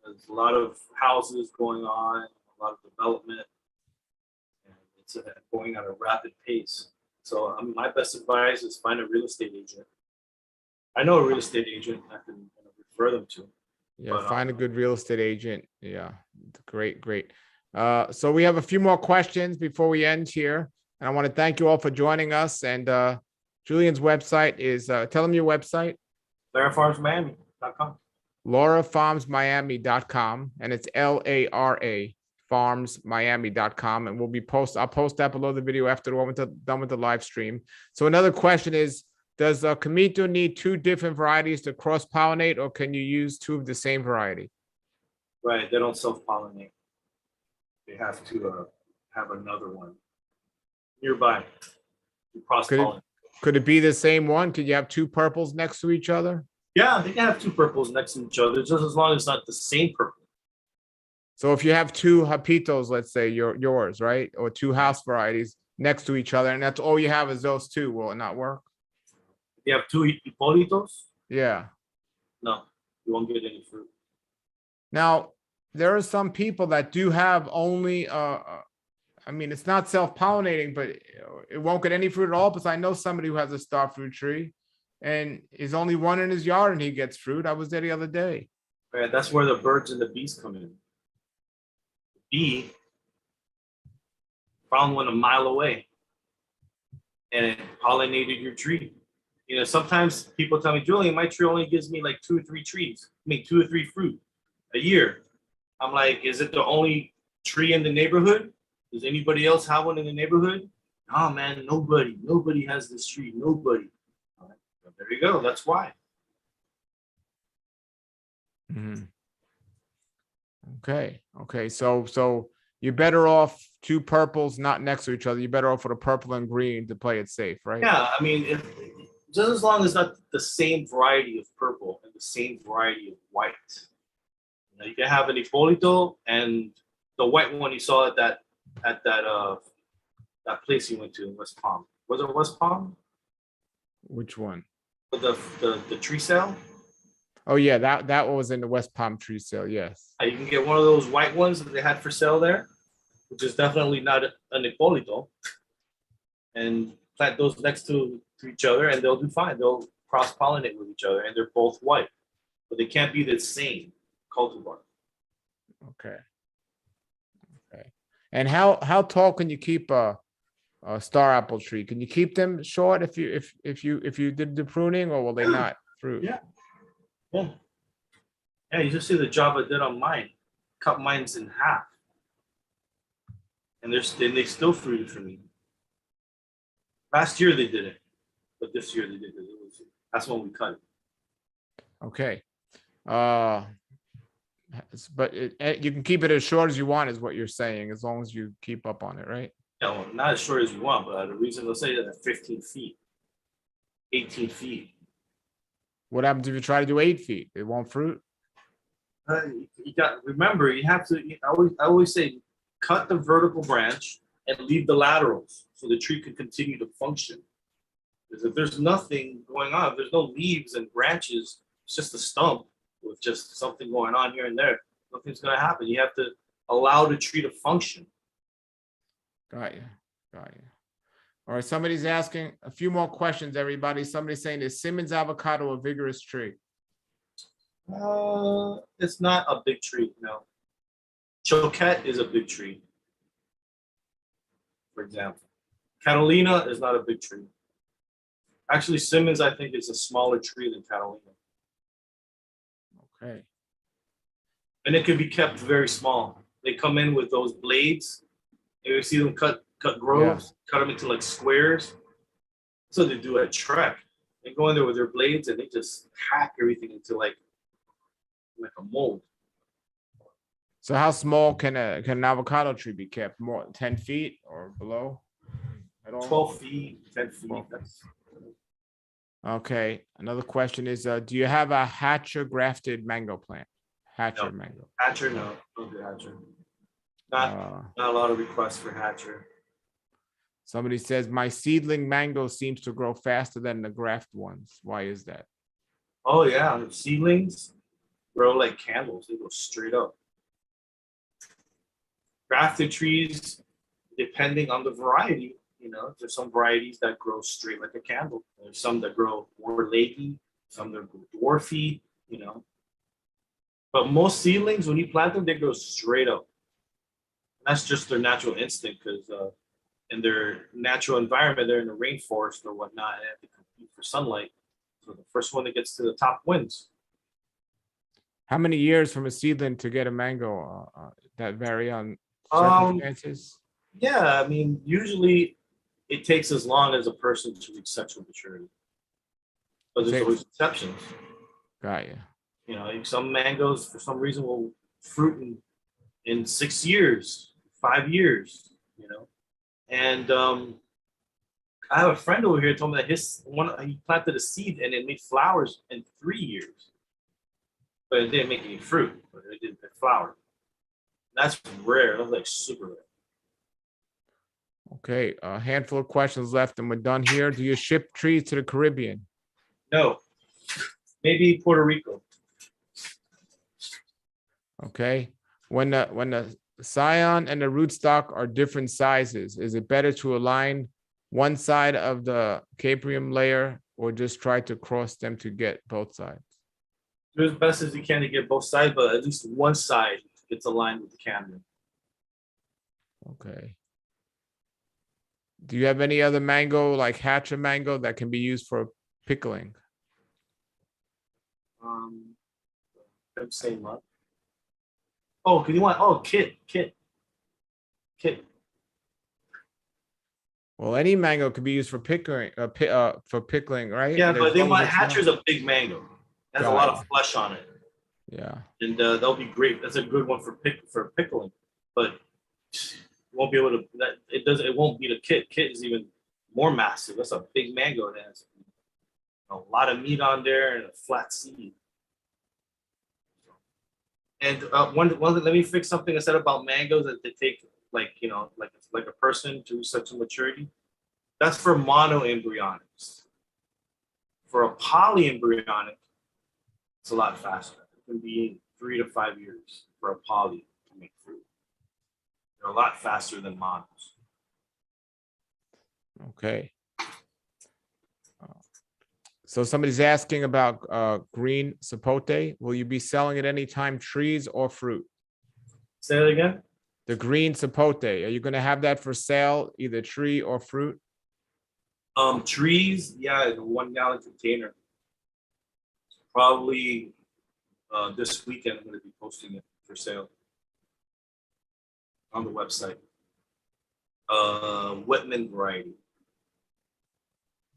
There's a lot of houses going on, a lot of development. It's going at a rapid pace. So my best advice is find a real estate agent. I know a real estate agent I can refer them to. Yeah, but, find a good real estate agent. Yeah, great. So we have a few more questions before we end here. And I want to thank you all for joining us. And Julian's website is, tell them your website. LaraFarmsMiami.com. LaraFarmsMiami.com. And it's LARA. farmsmiami.com, and I'll post that below the video after we're done with the live stream. So another question is, does Comito need 2 different varieties to cross-pollinate, or can you use 2 of the same variety? Right, they don't self-pollinate. They have to have another one nearby to cross-pollinate. Could it be the same one? Could you have 2 purples next to each other? Yeah, they can have 2 purples next to each other, just as long as it's not the same purple. So if you have 2 Hapitos, let's say yours, right? Or 2 house varieties next to each other, and that's all you have is those 2, will it not work? If you have 2 Hipolitos? Yeah. No, you won't get any fruit. Now, there are some people that do have only, I mean, it's not self-pollinating, but it won't get any fruit at all, because I know somebody who has a star fruit tree and is only one in his yard and he gets fruit. I was there the other day. Right, that's where the birds and the bees come in. Bee found one a mile away and it pollinated your tree. Sometimes people tell me, Julian, my tree only gives me like 2 or 3 trees. 2 or 3 fruit a year. I'm like, is it the only tree in the neighborhood? Does anybody else have one in the neighborhood? Oh man, nobody has this tree. Nobody. All right. Well, there you go. That's why. Mm-hmm. Okay. So you're better off 2 purples not next to each other. You're better off with a purple and green to play it safe, right? Yeah, I mean, just as long as it's not the same variety of purple and the same variety of white. You can have an Hipolito and the white one you saw at that place you went to in West Palm. Was it West Palm? Which one? The tree sale. Oh yeah, that one was in the West Palm tree sale. Yes. You can get one of those white ones that they had for sale there, which is definitely not an Hipolito, and plant those next to each other, and they'll do fine. They'll cross-pollinate with each other, and they're both white, but they can't be the same cultivar. Okay. And how tall can you keep a star apple tree. Can you keep them short if you did the pruning, or will they not fruit? Yeah. Yeah. Yeah, you just see the job I did on mine. Cut mine's in half. And they still fruited for me. Last year they did it, but this year they did it. That's when we cut it. Okay. But you can keep it as short as you want, is what you're saying, as long as you keep up on it, right? Yeah, well, not as short as you want, but the reason they'll say that at 15 feet, 18 feet. What happens if you try to do 8 feet? It won't fruit. You got remember you have to. I always say, cut the vertical branch and leave the laterals so the tree can continue to function. Because if there's nothing going on, if there's no leaves and branches, it's just a stump with just something going on here and there. Nothing's going to happen. You have to allow the tree to function. Got you. Got you. All right. Somebody's asking a few more questions, everybody. Somebody's saying, is Simmons avocado a vigorous tree? It's not a big tree, no. Choquette is a big tree, for example. Catalina is not a big tree. Actually, Simmons, I think, is a smaller tree than Catalina. Okay. And it can be kept very small. They come in with those blades. You see them cut groves, cut them into like squares. So they do at Trek. They go in there with their blades and they just hack everything into like a mold. So how small can an avocado tree be kept? More 10 feet or below? At all? 12 feet, 10 feet. Okay. Another question is, do you have a Hatcher grafted mango plant? Hatcher mango. Hatcher, no. Don't do Hatcher. Not a lot of requests for Hatcher. Somebody says, my seedling mango seems to grow faster than the graft ones. Why is that? Oh, yeah. Seedlings grow like candles. They go straight up. Grafted trees, depending on the variety, there's some varieties that grow straight like a candle. There's some that grow more leggy, some that grow dwarfy, But most seedlings, when you plant them, they grow straight up. That's just their natural instinct, because in their natural environment, they're in the rainforest or whatnot, and they have to compete for sunlight. So the first one that gets to the top wins. How many years from a seedling to get a mango? That vary on circumstances? Yeah, I mean, usually it takes as long as a person to reach sexual maturity. But there's always exceptions. Got you. Some mangoes, for some reason, will fruit in 6 years, 5 years, And I have a friend over here told me that he planted a seed and it made flowers in 3 years. But it didn't make any fruit, but it did make flower. That's rare. That's like super rare. Okay, a handful of questions left and we're done here. Do you ship trees to the Caribbean? No, maybe Puerto Rico. Okay, when the scion and the rootstock are different sizes, is it better to align one side of the caprium layer or just try to cross them to get both sides? Do as best as you can to get both sides, but at least one side gets aligned with the camera. Okay. Do you have any other mango, like Hatcher mango, that can be used for pickling? Same month. Oh, can you want? Oh, kit. Well, any mango could be used for pickling, right? Yeah, but they want Hatcher's a big mango. It has a lot of flesh on it. Yeah. And that'll be great. That's a good one for pickling. But you won't be able to. It won't beat a kit. Kit is even more massive. That's a big mango. It has a lot of meat on there and a flat seed. And let me fix something I said about mangoes that they take like a person to reach sexual maturity. That's for monoembryonics. For a polyembryonic, it's a lot faster. It can be 3 to 5 years for a poly to make fruit. They're a lot faster than monos. Okay. So somebody's asking about green sapote. Will you be selling it anytime trees or fruit? Say that again? the green Sapote. Are you going to have that for sale, either tree or fruit? Trees, yeah, in a 1 gallon container. Probably this weekend I'm going to be posting it for sale on the website. Whitman variety.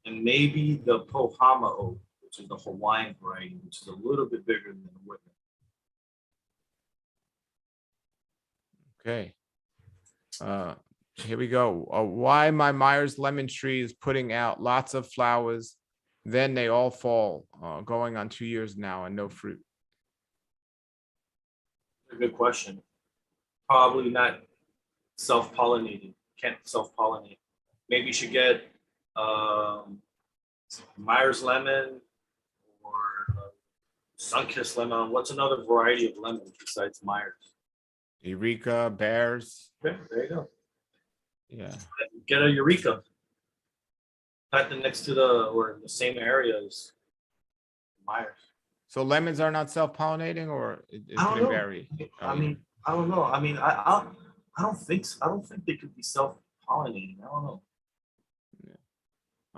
And maybe the Pohama oak, which is the Hawaiian variety, which is a little bit bigger than the Whitman. Okay. Here we go. Why my Myers lemon tree is putting out lots of flowers, then they all fall, going on 2 years now and no fruit. A good question. Probably not self-pollinating. Can't self-pollinate. Maybe you should get Myers lemon or Sunkist lemon. What's another variety of lemon besides Myers? Eureka, Bears. Okay, there you go. Yeah. Get a Eureka. Plant them next to or in the same area as Myers. So lemons are not self-pollinating, or it I don't can know. vary? I mean, I don't know. I mean, I don't think so. I don't think they could be self-pollinating. I don't know.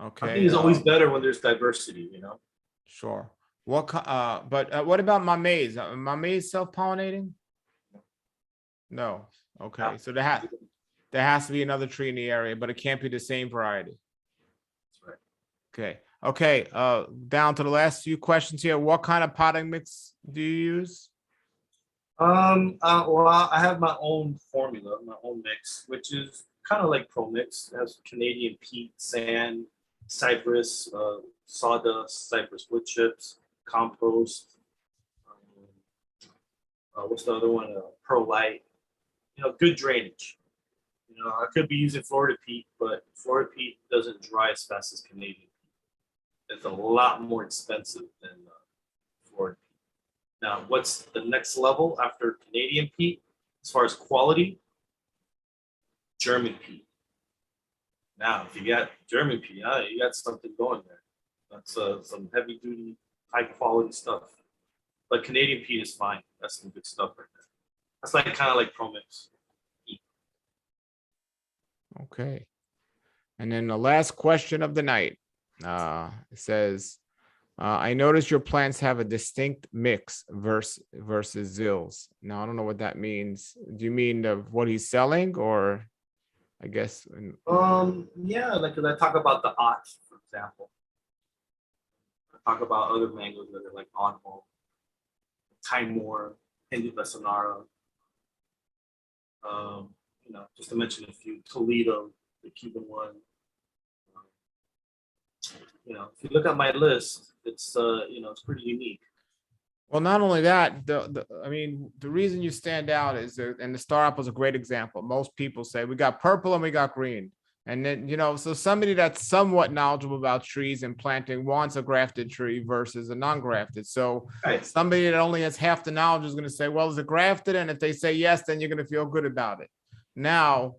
Okay. I think it's always better when there's diversity, you know. Sure. But what about my maize? My maize self-pollinating? No. Okay. No. So there has to be another tree in the area, but it can't be the same variety. That's right. Okay. Okay. Down to the last few questions here. What kind of potting mix do you use? Well, I have my own formula, my own mix, which is kind of like Pro Mix. It has Canadian peat, sand, cypress, sawdust, cypress wood chips, compost. What's the other one? Perlite. You know, good drainage. You know, I could be using Florida peat, but Florida peat doesn't dry as fast as Canadian peat. It's a lot more expensive than Florida peat. Now, what's the next level after Canadian peat as far as quality? German peat. Now, if you got German peat, you got something going there. That's some heavy duty, high quality stuff. But Canadian peat is fine. That's some good stuff right there. That's like kind of like Pro Mix. Okay. And then the last question of the night, it says, I noticed your plants have a distinct mix versus Zills. Now, I don't know what that means. Do you mean of what he's selling, or I guess? Yeah, like I talk about the Ots, for example. I talk about other mangoes that are like Oddball, Timor, Hindi Besonara. You know, just to mention a few, Toledo, the Cuban one. You know, if you look at my list, it's you know, it's pretty unique. Well, not only that, I mean, the reason you stand out is, and the star apple is a great example. Most people say we got purple and we got green. And then, you know, so somebody that's somewhat knowledgeable about trees and planting wants a grafted tree versus a non-grafted. So Right. somebody that only has half the knowledge is going to say, well, is it grafted? And if they say yes, then you're going to feel good about it. Now,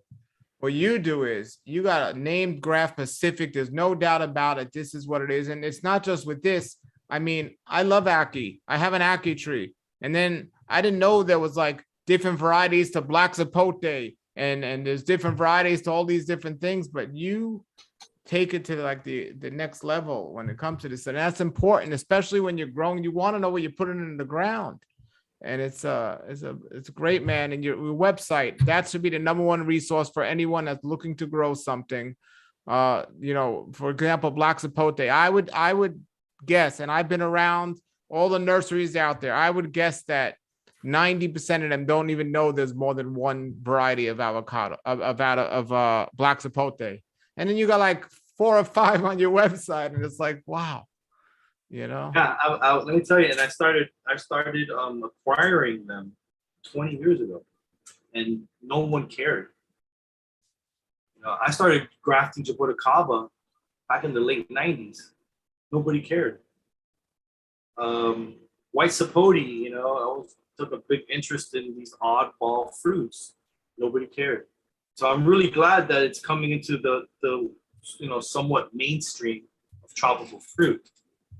what you do is you got a named Graft Pacific. There's no doubt about it. This is what it is. And it's not just with this. I mean, I love Aki. I have an Aki tree. And then I didn't know there was like different varieties to black Sapote. And there's different varieties to all these different things, but you take it to like the next level when it comes to this. And that's important, especially when you're growing. You want to know what you're putting in the ground. And it's great, man. And your website, that should be the #1 resource for anyone that's looking to grow something. You know, for example, black Sapote. I would guess, and I've been around all the nurseries out there, I would guess that 90% of them don't even know there's more than one variety of avocado of black Sapote. And then you got like 4 or 5 on your website, and it's like, wow, you know. Yeah, let me tell you, and I started acquiring them 20 years ago, and no one cared. You know, I started grafting Jaboticaba back in the late 90s. Nobody cared. White Sapote, you know, I took a big interest in these oddball fruits. Nobody cared. So I'm really glad that it's coming into the you know, somewhat mainstream of tropical fruit.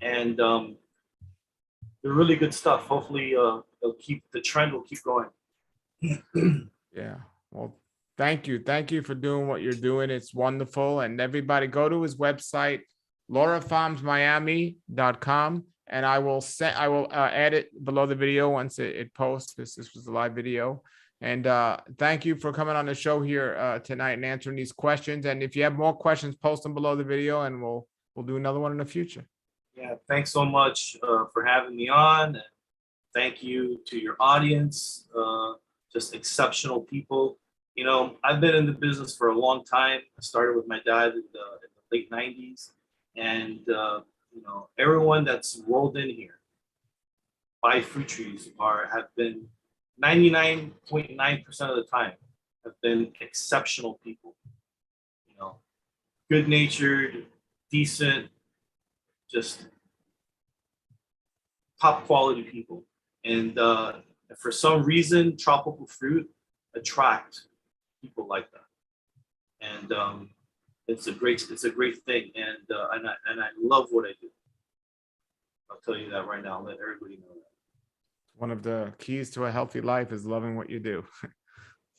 And they're really good stuff. Hopefully the trend will keep going. Yeah. Well, thank you. Thank you for doing what you're doing. It's wonderful. And everybody go to his website, laurafarmsmiami.com. And I will add it below the video once it posts. This was a live video. And thank you for coming on the show here tonight and answering these questions. And if you have more questions, post them below the video and we'll do another one in the future. Yeah, thanks so much for having me on. And thank you to your audience, just exceptional people. You know, I've been in the business for a long time. I started with my dad in the late 90s. And, you know, everyone that's rolled in here by fruit trees have been 99.9% of the time have been exceptional people. You know, good-natured, decent, just top quality people. And for some reason, tropical fruit attract people like that. And it's a great thing. And I love what I do. I'll tell you that right now. Let everybody know that. One of the keys to a healthy life is loving what you do.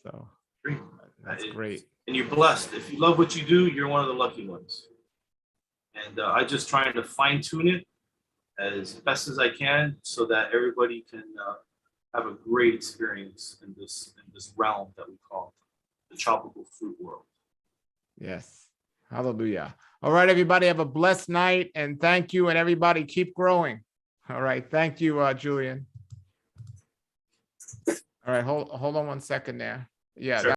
So that's great. And you're blessed. If you love what you do, you're one of the lucky ones. And I just trying to fine tune it as best as I can so that everybody can have a great experience in this realm that we call the tropical fruit world. Yes. Hallelujah. All right, everybody, have a blessed night and thank you. And everybody keep growing. All right. Thank you, Julian. All right. Hold on 1 second there. Yeah. Sure.